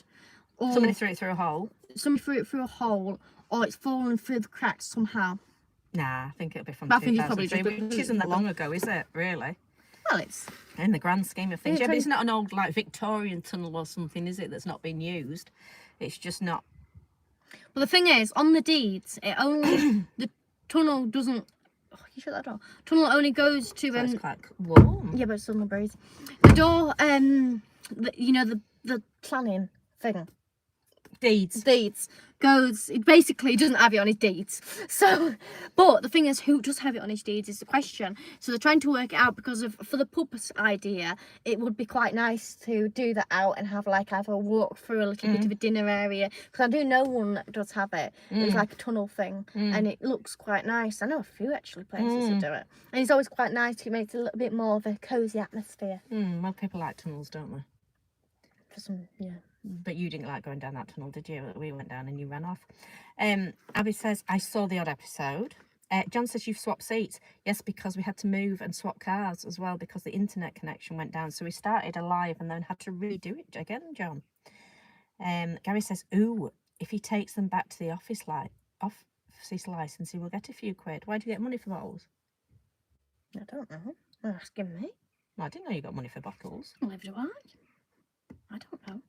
or somebody threw it through a hole. somebody threw it through a hole, or it's fallen through the cracks somehow. Nah, I think it'll be from But I think it's probably 2003, just which isn't that long ago, is it, really? Well, it's In the grand scheme of things. Yeah, Yeah, but it's not an old, like, Victorian tunnel or something, is it, that's not been used? It's just not... well. The thing is, on the deeds, it only the tunnel doesn't. Oh, you shut that door. Tunnel only goes to So it's quite warm. yeah, but it's still no breeze. The door, you know, the planning thing. Deeds goes, it basically doesn't have it on his deeds. So, but the thing is, who does have it on his deeds is the question. So they're trying to work it out because for the pub's idea, it would be quite nice to do that out and have like either a walk through a little bit of a dinner area. Because I do know one that does have it. It's like a tunnel thing and it looks quite nice. I know a few actually places that do it. And it's always quite nice to make it a little bit more of a cosy atmosphere. Well, people like tunnels, don't they? For some, yeah. But you didn't like going down that tunnel, did you? We went down and you ran off. Abby says, I saw the odd episode. John says you've swapped seats. Yes, because we had to move and swap cars as well because the internet connection went down. So we started a live and then had to redo it again, John. Gary says, ooh, if he takes them back to the office license, he will get a few quid. Why do you get money for bottles? I don't know. You're asking me. Well, I didn't know you got money for bottles. Well, do I? I don't know.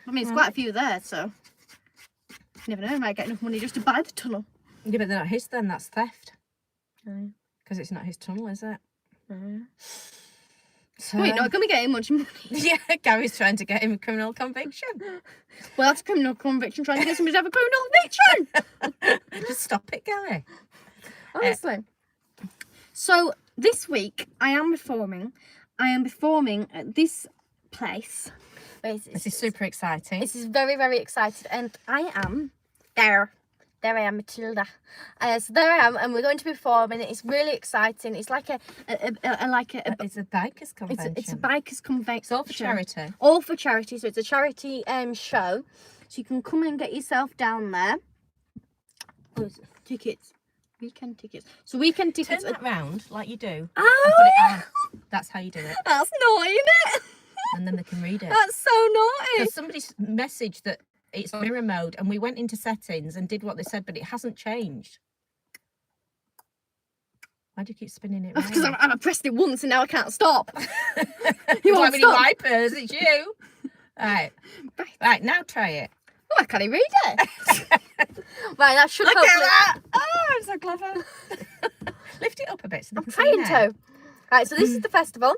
I mean, it's quite a few there, so you never know. I might get enough money just to buy the tunnel. Yeah, but they're not his then. That's theft. Oh. Because it's not his tunnel, is it? Oh. So, Wait, not going to get him much money. yeah, Gary's trying to get him a criminal conviction. Well, that's a criminal conviction. Trying to get somebody to have a criminal conviction. Just stop it, Gary. Honestly. So this week I am performing at this place. This is super exciting. This is very, very excited, and I am there. There I am, Matilda. So there I am, and we're going to perform, and it's really exciting. It's like it's a bikers convention. It's a bikers convention. It's all for charity. All for charity. So it's a charity show. So you can come and get yourself down there. Tickets. Weekend tickets. So weekend tickets. Turn that round like you do. Oh, and put it on. That's how you do it. That's naughty, isn't it? And then they can read it. That's so naughty. Because somebody's messaged that it's on mirror mode, and we went into settings and did what they said, but it hasn't changed. Why do you keep spinning it? Because I pressed it once and now I can't stop. You want many wipers? It's you. Right, now try it. Oh, I can't even read it. Right, that should Look hopefully... at that. Oh, I'm so clever. Lift it up a bit so they I'm can trying see it. to. Right, so this is the festival.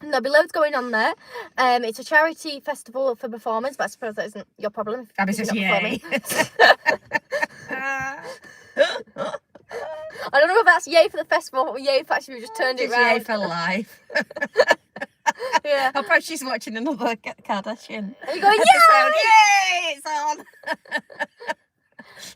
And there'll be loads going on there. It's a charity festival for performers, but I suppose that isn't your problem. Abby says yay. I don't know if that's yay for the festival or yay for actually we just turned it round. Yay for life. Yeah. I'll bet she's watching another Kardashian. And you're going, episode. yay! Yay! It's on.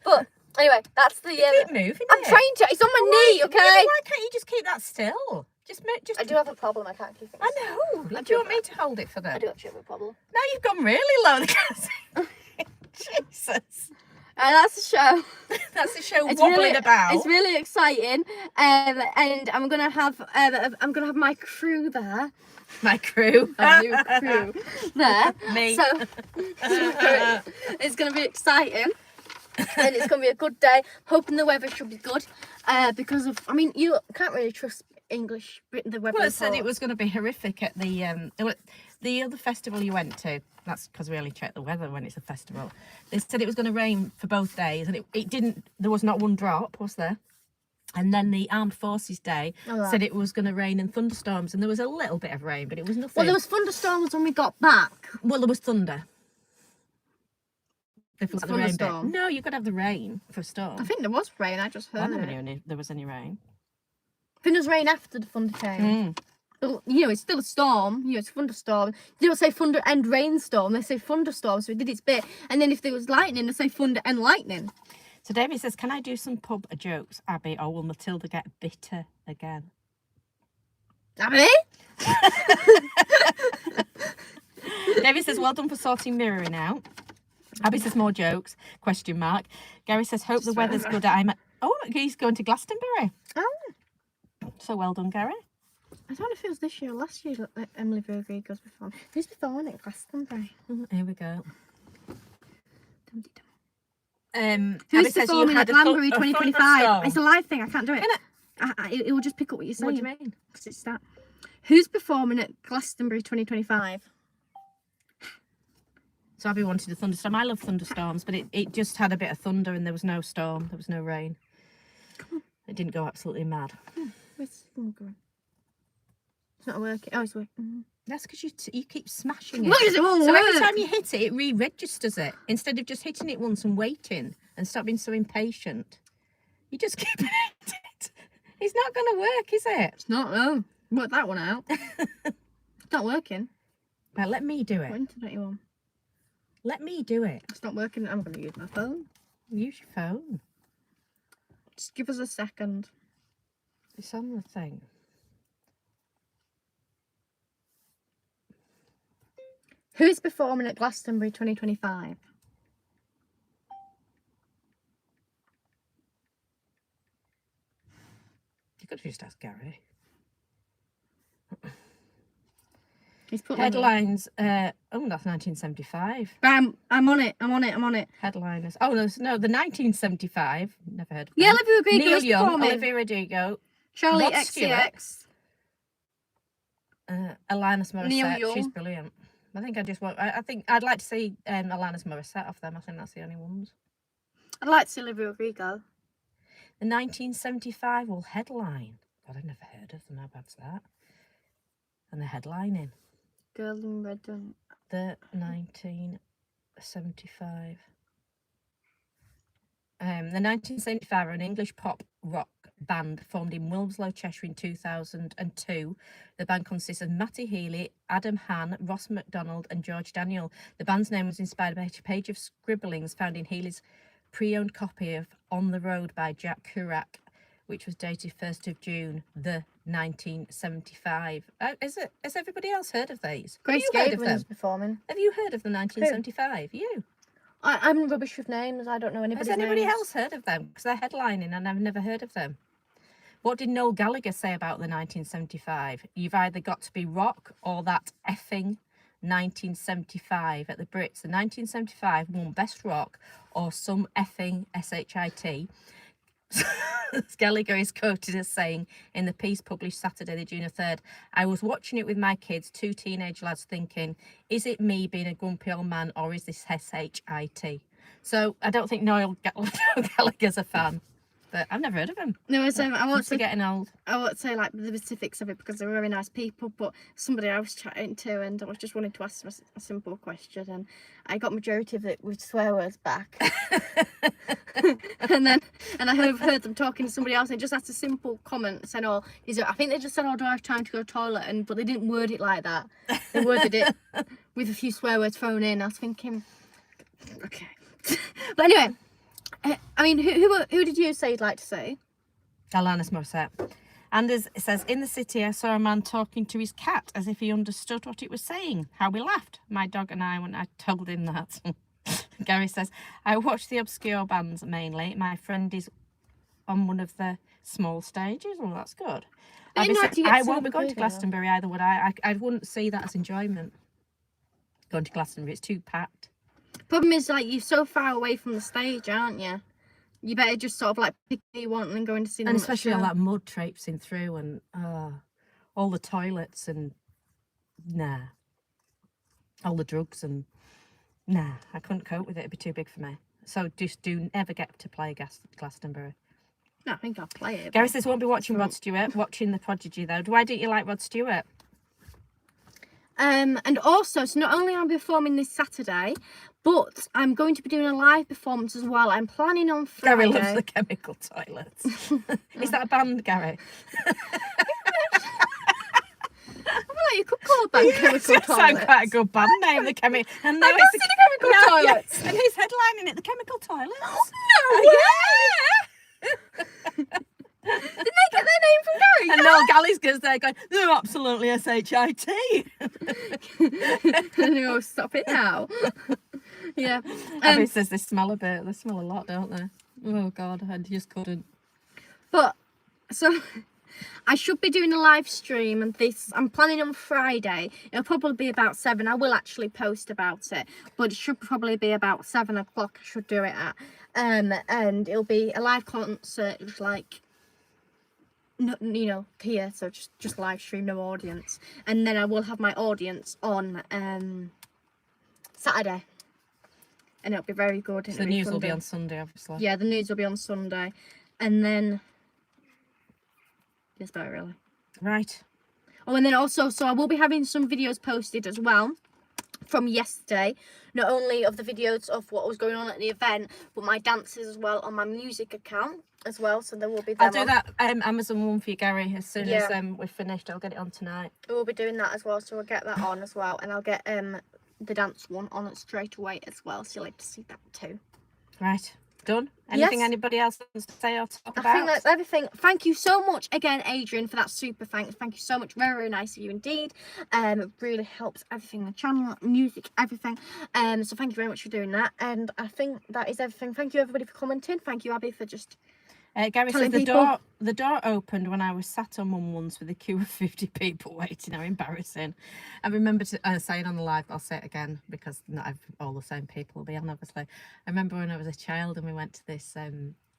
But anyway, that's the. Keep moving. I'm trying to. It's on my knee, okay? Why can't you just keep that still? Just. I do have a problem. I can't keep it. I know. Do you want me to hold it for them? I do actually have a problem. Now you've gone really low. Jesus. That's the show. That's the show It's wobbling really, about. It's really exciting, and I'm gonna have my crew there. My crew. A new crew there. Me. So it's gonna be exciting, and it's gonna be a good day. Hoping the weather should be good, because of you can't really trust the weather. Well, it said it was going to be horrific at the other festival you went to. That's because we only check the weather when it's a festival. They said it was going to rain for both days, and it didn't. There was not one drop, was there? And then the Armed Forces Day Oh, said it was going to rain and thunderstorms, and there was a little bit of rain, but it was nothing. Well, there was thunderstorms when we got back. Well, there was thunder. They forgot the rain bit. Thunderstorm. No, you've got to have the rain for a storm. I think there was rain. I just heard I never it. knew there was any rain. I think there was rain after the thunder came. But, you know, it's still a storm. You know, it's a thunderstorm. They don't say thunder and rainstorm. They say thunderstorm. So it did its bit. And then if there was lightning, they say thunder and lightning. So David says, can I do some pub jokes, Abby, or will Matilda get bitter again? Abby? David says, well done for sorting mirroring out. Abby says, more jokes, question mark. Gary says, hope the weather's good. Oh, he's going to Glastonbury. Oh. So well done, Gary. I don't know if it was this year or last year that Emily Rodriguez performed. Who's performing at Glastonbury? Here we go. Who's performing at Glastonbury 2025? It's a live thing. I can't do it. It will just pick up what you're saying. What do you mean? Because it's that. Who's performing at Glastonbury 2025? So Abby wanted a thunderstorm. I love thunderstorms, but it just had a bit of thunder and there was no storm. There was no rain. It didn't go absolutely mad. Where's the phone going? It's not working. Oh, it's working. That's because you keep smashing it. What is it won't So work? every time you hit it, it re-registers it. Instead of just hitting it once and waiting and stop being so impatient. You just keep hitting it. It's not going to work, is it? It's not, no. Work that one out. It's not working. Well, let me do What it. internet you on? Let me do it. It's not working. I'm going to use my phone. Use your phone. Just give us a second. It's on the thing. Who is performing at Glastonbury 2025? You could just ask Gary. He's put Headlines. That's 1975. Bam! I'm on it. I'm on it. I'm on it. Headliners. Oh no, the 1975. Never heard of Yeah, them. Olivia Rodrigo Neil is Young, performing. Olivia Rodrigo, Charlie Rod XCX. Alanis Neil Morissette. Young. She's brilliant. I think I'd like to see Alanis Morissette off them. I think that's the only ones. I'd like to see Olivia Rodrigo. The 1975 will headline. God, I've never heard of them. How bad's that? And they're headlining. Girl in Red. The 1975. The 1975 are an English pop rock band formed in Wilmslow, Cheshire in 2002. The band consists of Matty Healy, Adam Hann, Ross MacDonald and George Daniel. The band's name was inspired by a page of scribblings found in Healy's pre-owned copy of On the Road by Jack Kerouac, which was dated 1st of June, the 1975. Has everybody else heard of these? Grace Have you heard of Gabriel them? is performing. Have you heard of the 1975? You? I'm rubbish with names. I don't know anybody's Has anybody names. else heard of them? Because they're headlining and I've never heard of them. What did Noel Gallagher say about the 1975? You've either got to be rock or that effing 1975 at the Brits. The 1975 won Best Rock or some effing SHIT. Gallagher is quoted as saying in the piece published Saturday, the June 3rd, I was watching it with my kids, two teenage lads, thinking, is it me being a grumpy old man or is this SHIT? So I don't think Noel Gallagher's a fan. But I've never heard of him. No, so I won't say getting old. I won't say like the specifics of it because they're very nice people. But somebody I was chatting to, and I was just wanting to ask them a simple question, and I got majority of it with swear words back. and I heard them talking to somebody else, and just asked a simple comment saying, "Oh, I think they just said, oh, do I have time to go to the toilet?" But they didn't word it like that. They worded it with a few swear words thrown in. I was thinking, okay. But anyway. I mean, who did you say you'd like to see? Alanis Morissette. Anders says, in the city, I saw a man talking to his cat as if he understood what it was saying. How we laughed, my dog and I, when I told him that. Gary says, I watch the obscure bands mainly. My friend is on one of the small stages. Well, that's good. I won't be going to Glastonbury either, would I? I wouldn't see that as enjoyment. Going to Glastonbury, it's too packed. Problem is, like, you're so far away from the stage, aren't you? You better just sort of like pick who you want and then go in to see them. And especially all that mud traipsing through and all the toilets and all the drugs and I couldn't cope with it. It'd be too big for me. So just do never get to play Glastonbury. No, I think I'll play it. Gary says won't be watching Rod Stewart, watching The Prodigy though. Why don't you like Rod Stewart? And also, so not only am I performing this Saturday, but I'm going to be doing a live performance as well. I'm planning on Friday. Gary loves the Chemical Toilets. Is that a band, Gary? I feel like you could call a band Chemical Sounds Toilets. quite a good band name, the Chemical. And now I've it's not seen the Chemical Toilets. Yeah. And who's headlining it? The Chemical Toilets. No way! Did they get their name from Gary? And Noel Gallagher's there going, they're absolutely S-H-I-T. No, stop it now. Yeah. Abby says they smell a bit. They smell a lot, don't they? Oh, God, I just couldn't. But, so, I should be doing a live stream, and I'm planning on Friday. It'll probably be about 7. I will actually post about it, but it should probably be about 7 o'clock I should do it at. And it'll be a live concert, just like, you know, here, so just live stream, no audience. And then I will have my audience on Saturday. And it'll be very good. So the news will be on Sunday, obviously. Yeah, the news will be on Sunday. And then... Yes, but really. Right. Oh, and then also, so I will be having some videos posted as well from yesterday. Not only of the videos of what was going on at the event, but my dances as well on my music account as well. So there will be them. I'll do that Amazon one for you, Gary, as soon as we're finished. I'll get it on tonight. We'll be doing that as well, so we'll get that on as well. And I'll get the dance one on it straight away as well, so you'll like to see that too. Right. Done? Anything Yes. anybody else wants to say or talk about? I think that's everything. Thank you so much again, Adrian, for that super thanks. Thank you so much. Very, very nice of you indeed. It really helps everything, the channel, music, everything. So thank you very much for doing that. And I think that is everything. Thank you everybody for commenting. Thank you, Abby, for just Gary says people. the door opened when I was sat on one once with a queue of 50 people waiting. How embarrassing. I remember saying on the live, I'll say it again because not all the same people will be on, obviously. I remember when I was a child and we went to this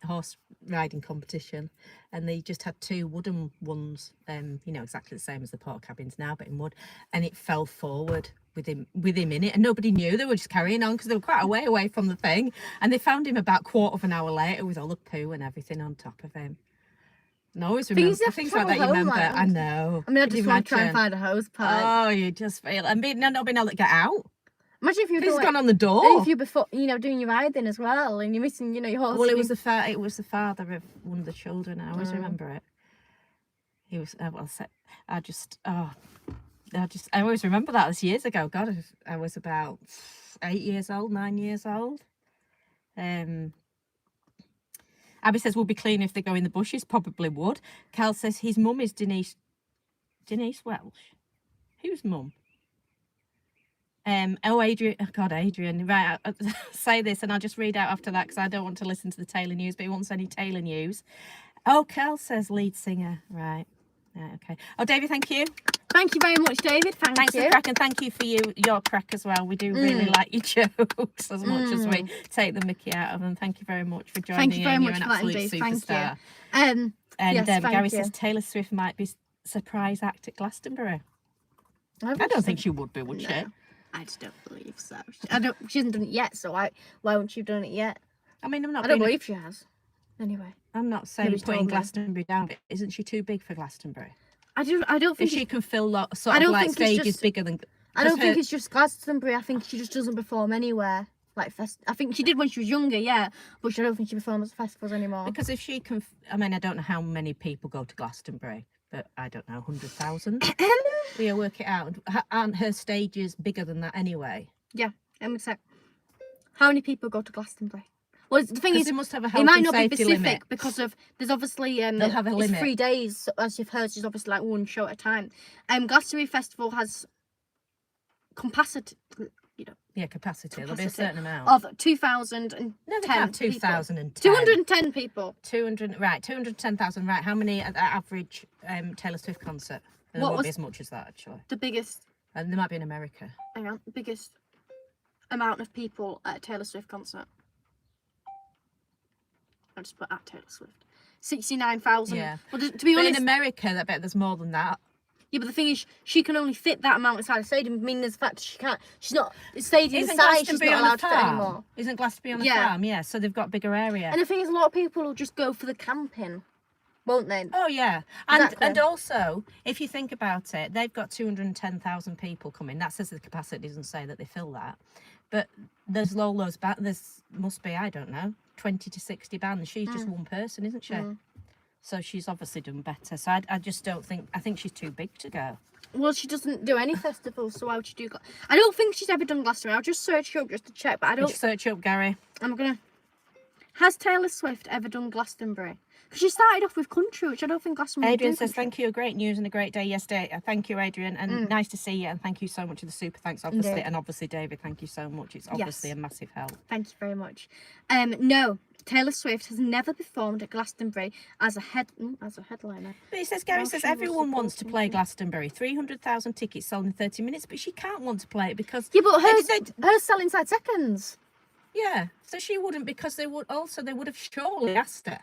horse riding competition, and they just had 2 wooden ones, you know, exactly the same as the pork cabins now, but in wood, and it fell forward with him in it, and nobody knew. They were just carrying on because they were quite a way away from the thing, and they found him about quarter of an hour later with all the poo and everything on top of him. And I always remember things like that. You remember? I know. I mean, I just want to try and find a hose pipe. Oh, you just feel and not being able to get out. Imagine if you He's gone on the door. If you before, you know, doing your riding as well, and you're missing, you know, your horse. Well, it was the father of one of the children. I always remember it. He was. I always remember that. It was years ago. God, I was about 9 years old. Abby says we'll be clean if they go in the bushes. Probably would. Cal says his mum is Denise Welsh. Whose mum? Adrian. Oh God, Adrian. Right, I'll say this and I'll just read out after that because I don't want to listen to the Taylor news, but he wants any Taylor news. Oh, Cal says lead singer. Right. Okay. Oh, David, thank you. Thank you very much, David. Thanks for the crack, and thank you for your crack as well. We do really like your jokes as much as we take the mickey out of them. Thank you very much for joining. Thank you very much You're for an that, absolute indeed. superstar. Thank you. And yes, Gary you. says Taylor Swift might be surprise act at Glastonbury. I don't think she would be, would she? I just don't believe so. She hasn't done it yet, so why won't she have done it yet? I mean, I don't believe she has. Anyway, I'm not saying putting Glastonbury down, but isn't she too big for Glastonbury? I don't think if she can fill sort of like stages bigger than. I don't think it's just Glastonbury. I think she just doesn't perform anywhere. I think she did when she was younger, yeah, but I don't think she performs at festivals anymore. Because if she can, I mean, I don't know how many people go to Glastonbury, but I don't know, 100,000. We'll work it out. Aren't her stages bigger than that anyway? Yeah, how many people go to Glastonbury? Well, the thing is, they must have a health it might and not be safety specific limit. because of there's obviously they'll have a limit. It's 3 days, as you've heard. There's obviously like one show at a time. Glastonbury Festival has capacity. Yeah, capacity. There'll be a certain amount of 2,010. No, they can't. 2,010. 210 people. 210,000. Right. How many at the average Taylor Swift concert? There won't be as much as that actually. The biggest. And they might be in America. Hang on, the biggest amount of people at a Taylor Swift concert. I'll just put at Taylor Swift. 69,000. Yeah. Well, to be honest, in America, I bet there's more than that. Yeah, but the thing is, she can only fit that amount inside a stadium. I mean, there's the fact that she's not, the stadium Isn't size, she's Glastonbury not on allowed a to fit farm? anymore. Isn't Glastonbury on a Yeah. farm? Yeah, so they've got bigger area. And the thing is, a lot of people will just go for the camping, won't they? Oh yeah, and Exactly. also if you think about it, they've got 210,000 people coming. That says the capacity doesn't say that they fill that, but there's all those there's must be, I don't know, 20 to 60 bands. She's just one person, isn't she? So she's obviously done better. So I just don't think, I think she's too big to go. Well, she doesn't do any festivals, so why would she do? I don't think she's ever done Glastonbury. I'll just search her up just to check, but I don't. Just search up, Gary. I'm gonna. Has Taylor Swift ever done Glastonbury? Because she started off with country, which I don't think Glastonbury. Adrian says, thank you, great news and a great day yesterday. Thank you, Adrian, and nice to see you, and thank you so much for the super thanks, obviously. Indeed. And obviously, David, thank you so much. It's obviously a massive help. Thank you very much. No, Taylor Swift has never performed at Glastonbury as a headliner. But it says, Gary Well, says, she was everyone wants to supporting play it. Glastonbury. 300,000 tickets sold in 30 minutes, but she can't want to play it because... Yeah, but they- hers sell inside seconds. Yeah, so she wouldn't, because they would have surely asked her.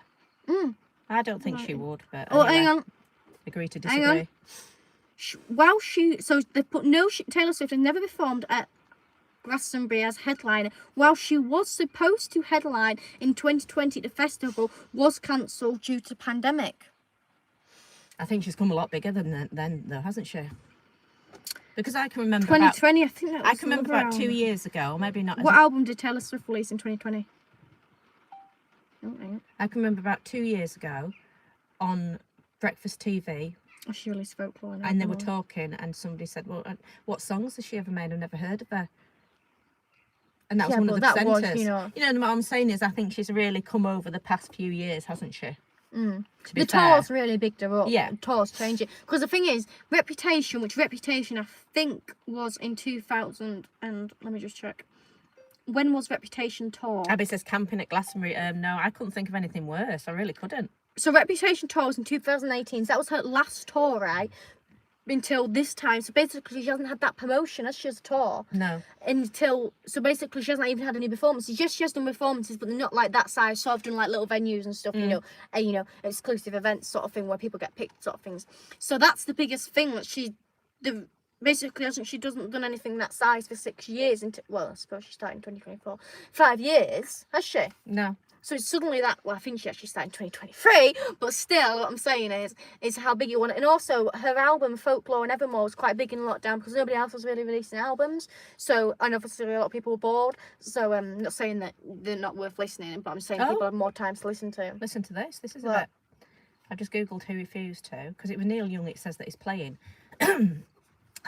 I don't think she would, but Oh, anyway, hang on. agree to Hang on. disagree. They put Taylor Swift has never performed at Glastonbury as headliner. While she was supposed to headline in 2020, the festival was cancelled due to pandemic. I think she's come a lot bigger than then, though, hasn't she? Because I can remember 2020, I think that was I can remember about 2 album. years ago, or maybe not. What album did Taylor Swift release in 2020? Oh, hang on. I can remember about 2 years ago on Breakfast TV, Oh, she released Folklore. and they were talking, and somebody said, "Well, what songs has she ever made? I've never heard of her." And that was Yeah, one of but the that was, presenters. you know- what I'm saying is, I think she's really come over the past few years, hasn't she? To be The fair. tours really bigged her up. Yeah. The tours changed it. Because the thing is, Reputation I think was in 2000 and let me just check. When was Reputation tour? Abby says camping at Glastonbury. No, I couldn't think of anything worse. I really couldn't. So Reputation tour was in 2018. So that was her last tour, right? Until this time. So basically, she hasn't had that promotion as she has a tour. No. So basically, she hasn't even had any performances. Yes, she has done performances, but they're not like that size. So I've done like little venues and stuff, you know, exclusive events sort of thing where people get picked, sort of things. So that's the biggest thing that basically she doesn't done anything that size for 6 years. Well, I suppose she started in 2024. 5 years, has she? No. So it's suddenly that, well, I think she actually started in 2023, but still, what I'm saying is how big you want it. And also, her album, Folklore and Evermore, was quite big in lockdown because nobody else was really releasing albums. So, and obviously a lot of people were bored. So, I'm not saying that they're not worth listening, but I'm saying people have more time to listen to. Listen to this. This is What? a bit... I just googled who refused to, because it was Neil Young. It says that he's playing.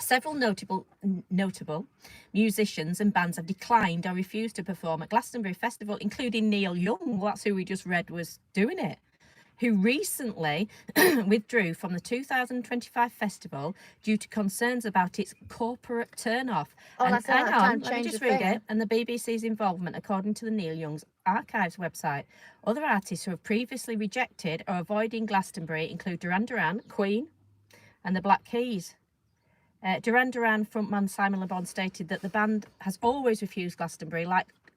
Several notable musicians and bands have declined or refused to perform at Glastonbury Festival, including Neil Young. Well, that's who we just read was doing it, who recently withdrew from the 2025 festival due to concerns about its corporate turn-off. Oh, And that's hang that on, time let me change just the read thing. it. And the BBC's involvement, according to the Neil Young's Archives website. Other artists who have previously rejected or avoiding Glastonbury include Duran Duran, Queen, and the Black Keys. Duran Duran frontman Simon Le Bon stated that the band has always refused Glastonbury,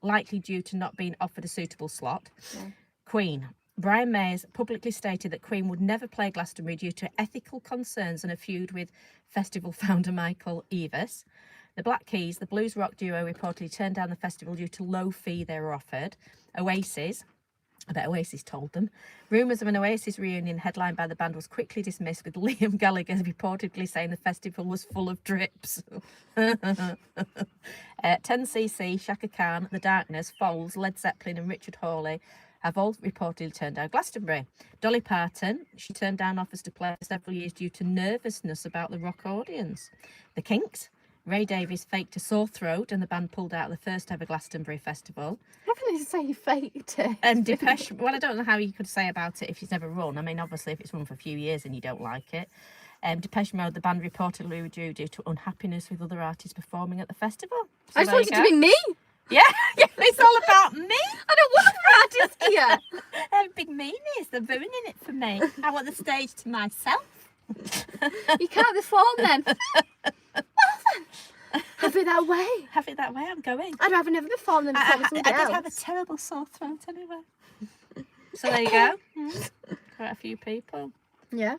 likely due to not being offered a suitable slot. Yeah. Queen. Brian Mayers publicly stated that Queen would never play Glastonbury due to ethical concerns and a feud with festival founder Michael Eavis. The Black Keys, the blues rock duo, reportedly turned down the festival due to low fee they were offered. Oasis. I bet Oasis told them. Rumours of an Oasis reunion headlined by the band was quickly dismissed, with Liam Gallagher reportedly saying the festival was full of drips. 10cc, Shaka Khan, The Darkness, Foals, Led Zeppelin and Richard Hawley have all reportedly turned down Glastonbury. Dolly Parton, she turned down offers to play for several years due to nervousness about the rock audience. The Kinks, Ray Davies faked a sore throat and the band pulled out of the first ever Glastonbury Festival. How can they say you faked it? And Depeche, well, I don't know how you could say about it if it's never run. I mean, obviously, if it's run for a few years and you don't like it. Depeche Mode, the band reportedly withdrew due to unhappiness with other artists performing at the festival. So I just there wanted you to go. be me. Yeah, it's all about me. I don't want the artist here. They're big meanies. They're ruining it for me. I want the stage to myself. You can't perform then. Have it that way. Have it that way, I'm going. I'd rather never perform than perform with I somebody did else. have a terrible sore throat anyway. So there you go. Quite a few people. Yeah.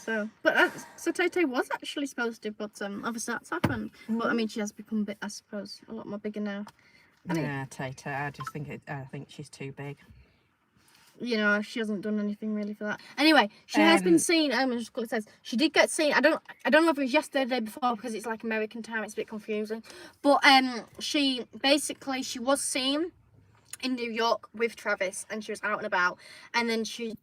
So, but so Tay Tay was actually supposed to, but obviously that's happened. But I mean, she has become a bit, I suppose, a lot more bigger now. I mean, Yeah, Tata. I think she's too big. You know, she hasn't done anything really for that. Anyway, she has been seen. Just quickly says she did get seen. I don't know if it was yesterday or the day before because it's like American time. It's a bit confusing. But she was seen in New York with Travis, and she was out and about. And then she's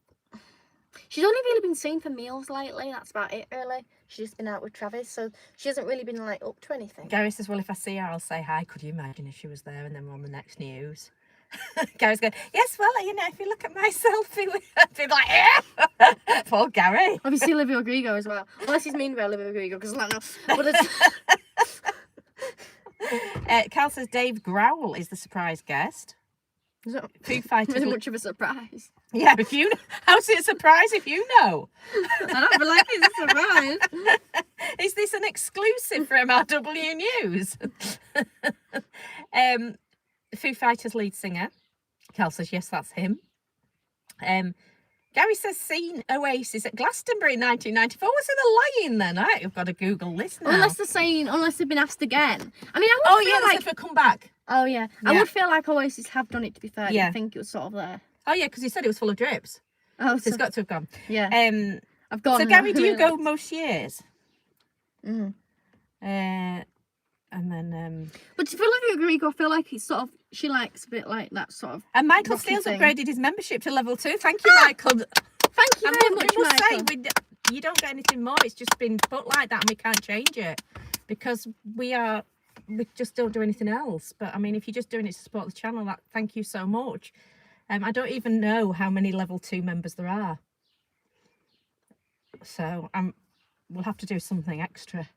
only really been seen for meals lately. That's about it, really. She's just been out with Travis, so she hasn't really been like up to anything. Gary says, well, if I see her, I'll say hi. Could you imagine if she was there and then we're on the next news? Gary's going, yes, well, you know, if you look at my selfie, I'd be like, yeah. Poor Gary. Obviously, Olivia Rodrigo as well. Unless he's mean about Olivia Rodrigo, because I don't know. But it's... Cal says Dave Growl is the surprise guest. Foo Fighters. Isn't much of a surprise. Yeah, if you know. How's it a surprise if you know? I don't feel like it's a surprise. Is this an exclusive for MRW News? Foo Fighters lead singer. Cal says, yes, that's him. Gary says, seen Oasis at Glastonbury in 1994. Was it a lying then? I've got to Google this now. Unless they've been asked again. I mean, they said come back. Oh, yeah. I would feel like Oasis have done it, to be fair. Yeah. I think it was sort of there. Oh, yeah, because he said it was full of drips. Oh, so it's got to have gone. Yeah. I've gone. So, Gary, do you go most years? Mm-hmm. And then... But for Olivia Rodrigo, I feel like it's sort of... She likes a bit like that sort of... And Michael Steele's upgraded his membership to level 2. Thank you, Michael. Thank you very much, we must Michael. say, you don't get anything more. It's just been put like that and we can't change it. Because we just don't do anything else. But, I mean, if you're just doing it to support the channel, thank you so much. I don't even know how many level 2 members there are. So, we'll have to do something extra.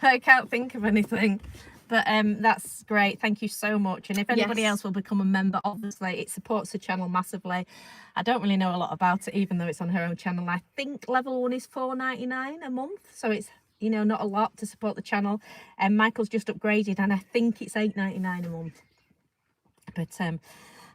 I can't think of anything. But that's great. Thank you so much. And if anybody else will become a member, obviously it supports the channel massively. I don't really know a lot about it, even though it's on her own channel. I think level 1 is $4.99 a month. So it's, you know, not a lot to support the channel. And Michael's just upgraded and I think it's $8.99 a month. But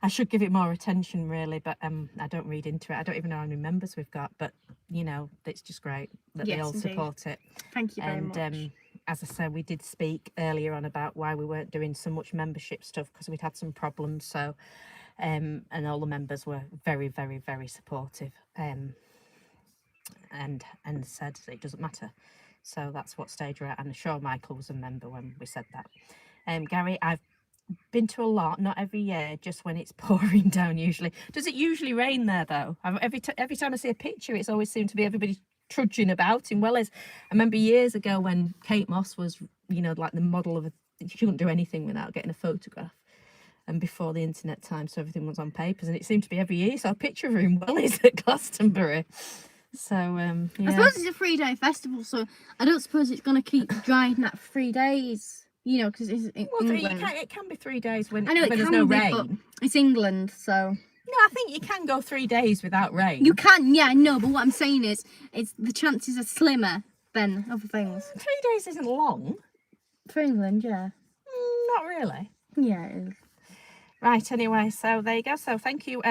I should give it more attention, really. But I don't read into it. I don't even know how many members we've got. But, you know, it's just great that they all support it. Thank you very much. As I said, we did speak earlier on about why we weren't doing so much membership stuff because we'd had some problems. So, and all the members were very, very, very supportive and said that it doesn't matter. So that's what stage we're at. And I'm sure Michael was a member when we said that. Gary, I've been to a lot, not every year, just when it's pouring down usually. Does it usually rain there though? Every time I see a picture, it's always seemed to be everybody trudging about in Wells. I remember years ago when Kate Moss was, you know, like the model of she couldn't do anything without getting a photograph. And before the internet time, so everything was on papers, and it seemed to be every year you saw a picture of her in Wells at Glastonbury. So yeah. I suppose it's a 3-day festival, so I don't suppose it's going to keep drying that 3 days. You know, because it's England. It can be 3 days when I know there's no rain. But it's England, so. No, I think you can go 3 days without rain. You can, yeah, no. But what I'm saying is, the chances are slimmer than other things. 3 days isn't long. For England, yeah. Not really. Yeah, it is. Right. Anyway, so there you go. So thank you,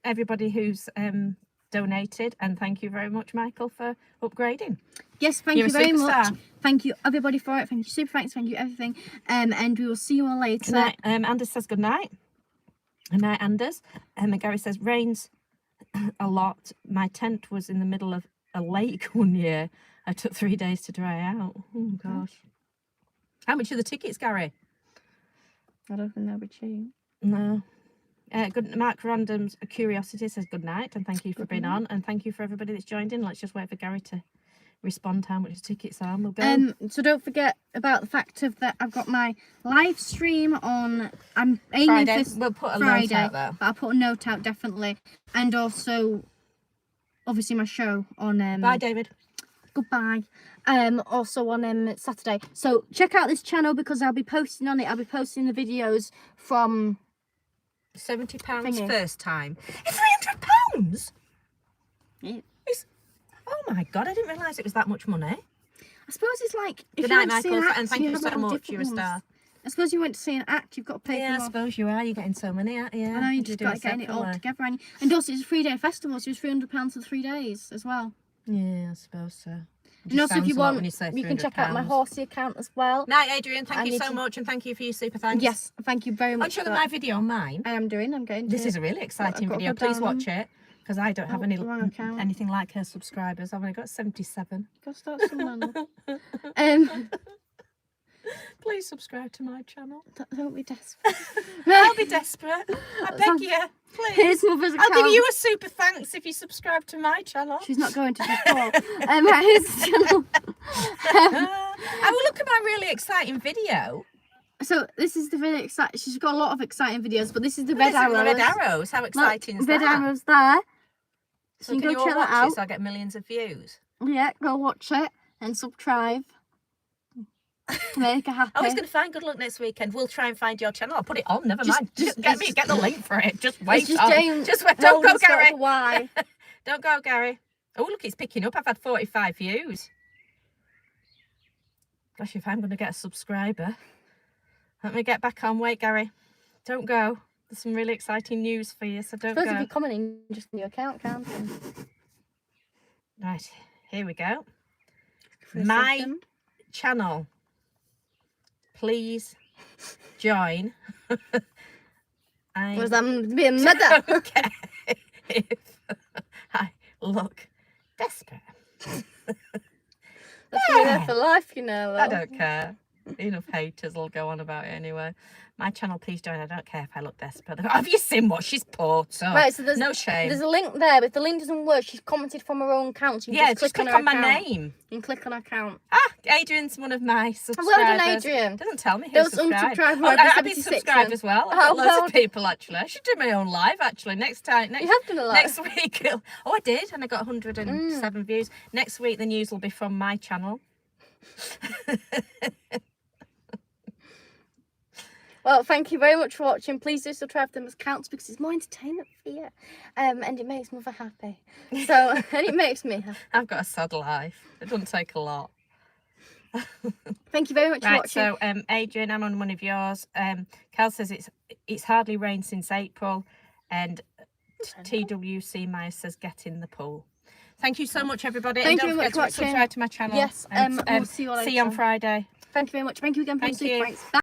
everybody who's donated, and thank you very much, Michael, for upgrading. Yes, thank you very much. Thank you everybody for it. Thank you, super thanks. Thank you everything. And we will see you all later. Good night. Anders says good night. Good night, Anders. And Gary says rains a lot. My tent was in the middle of a lake one year. I took 3 days to dry out. Oh gosh. How much are the tickets, Gary? I don't think they'll be cheap. No. Good. Mark Random's Curiosity says good night and thank you for being on, and thank you for everybody that's joined in. Let's just wait for Gary to respond how much tickets are and we'll go. So don't forget about the fact of that I've got my live stream on. I'm aiming Friday. for We'll put a Friday, note out there. but I'll put a note out definitely, and also obviously my show on. Bye, David. Goodbye. Also on Saturday. So check out this channel because I'll be posting on it. I'll be posting the videos from. £70 first time. £300? Yeah. Oh my god, I didn't realise it was that much money. I suppose it's like. Good night, Michael, and thank you so much. You're a star. I suppose you went to see an act, you've got to pay Yeah, I for more. suppose you are. You're getting so many, yeah. I know, you just got to get it all together. And also, it's a 3-day festival, so it's £300 for 3 days as well. Yeah, I suppose so. And also, if you want, you can check out my £300. horsey account as well. Night, Adrian. Thank you so much, and thank you for your super thanks. Yes, thank you very much. I'll show them my video on mine. I am doing. I'm going to. This is a really exciting video. Please watch it, because I don't have anything like her subscribers. I've only got 77. Gotta start somewhere. Please subscribe to my channel. Don't be desperate. I'll be desperate. I beg you. Please. Here's Mother's account. I'll give you a super thanks if you subscribe to my channel. She's not going to just call. Right, here's the channel. I will look at my really exciting video. So this is the really exciting. She's got a lot of exciting videos, but this is the red arrows. The red arrows. How exciting is that? Red arrows there. So you can can go check watch that out. it so I get millions of views? Yeah, go watch it and subscribe. Make her happy. I was going to find Good Luck next weekend. We'll try and find your channel. I'll put it on. Never mind. Just get the link for it. Just wait. Just wait. Don't go, Gary. Why? Don't go, Gary. Oh, look, it's picking up. I've had 45 views. Gosh, if I'm going to get a subscriber. Let me get back on. Wait, Gary. Don't go. There's some really exciting news for you, so don't go. I suppose if you're commenting just in your account, can't you? Right, here we go. My channel. Please join. Was that being mother? Okay. If I look desperate. That's me there for life, you know. I don't care. Enough haters will go on about it anyway. My channel, please join. I don't care if I look desperate. Have you seen what she's put? So right, so there's no shame. There's a link there, but if the link doesn't work, she's commented from her own account. So you just click on my name. You can click on her account. Ah, Adrian's one of my subscribers. Well done, Adrian. Doesn't tell me who's subscribed. I've been subscribed as well. I've got loads of people actually. I should do my own live actually. You have done a live. Next week. Oh, I did, and I got 107 views. Next week the news will be from my channel. Well, thank you very much for watching. Please do subscribe to them as accounts because it's more entertainment for you. And it makes Mother happy. So, and it makes me happy. I've got a sad life. It doesn't take a lot. Thank you very much for watching. So, Adrian, I'm on one of yours. Cal says it's hardly rained since April. And TWC Myers says get in the pool. Thank you so much, everybody. Thank and you don't forget to subscribe to my channel. Yes, we'll see you all later. See you on Friday. Thank you very much. Thank you again for the super thanks. Bye.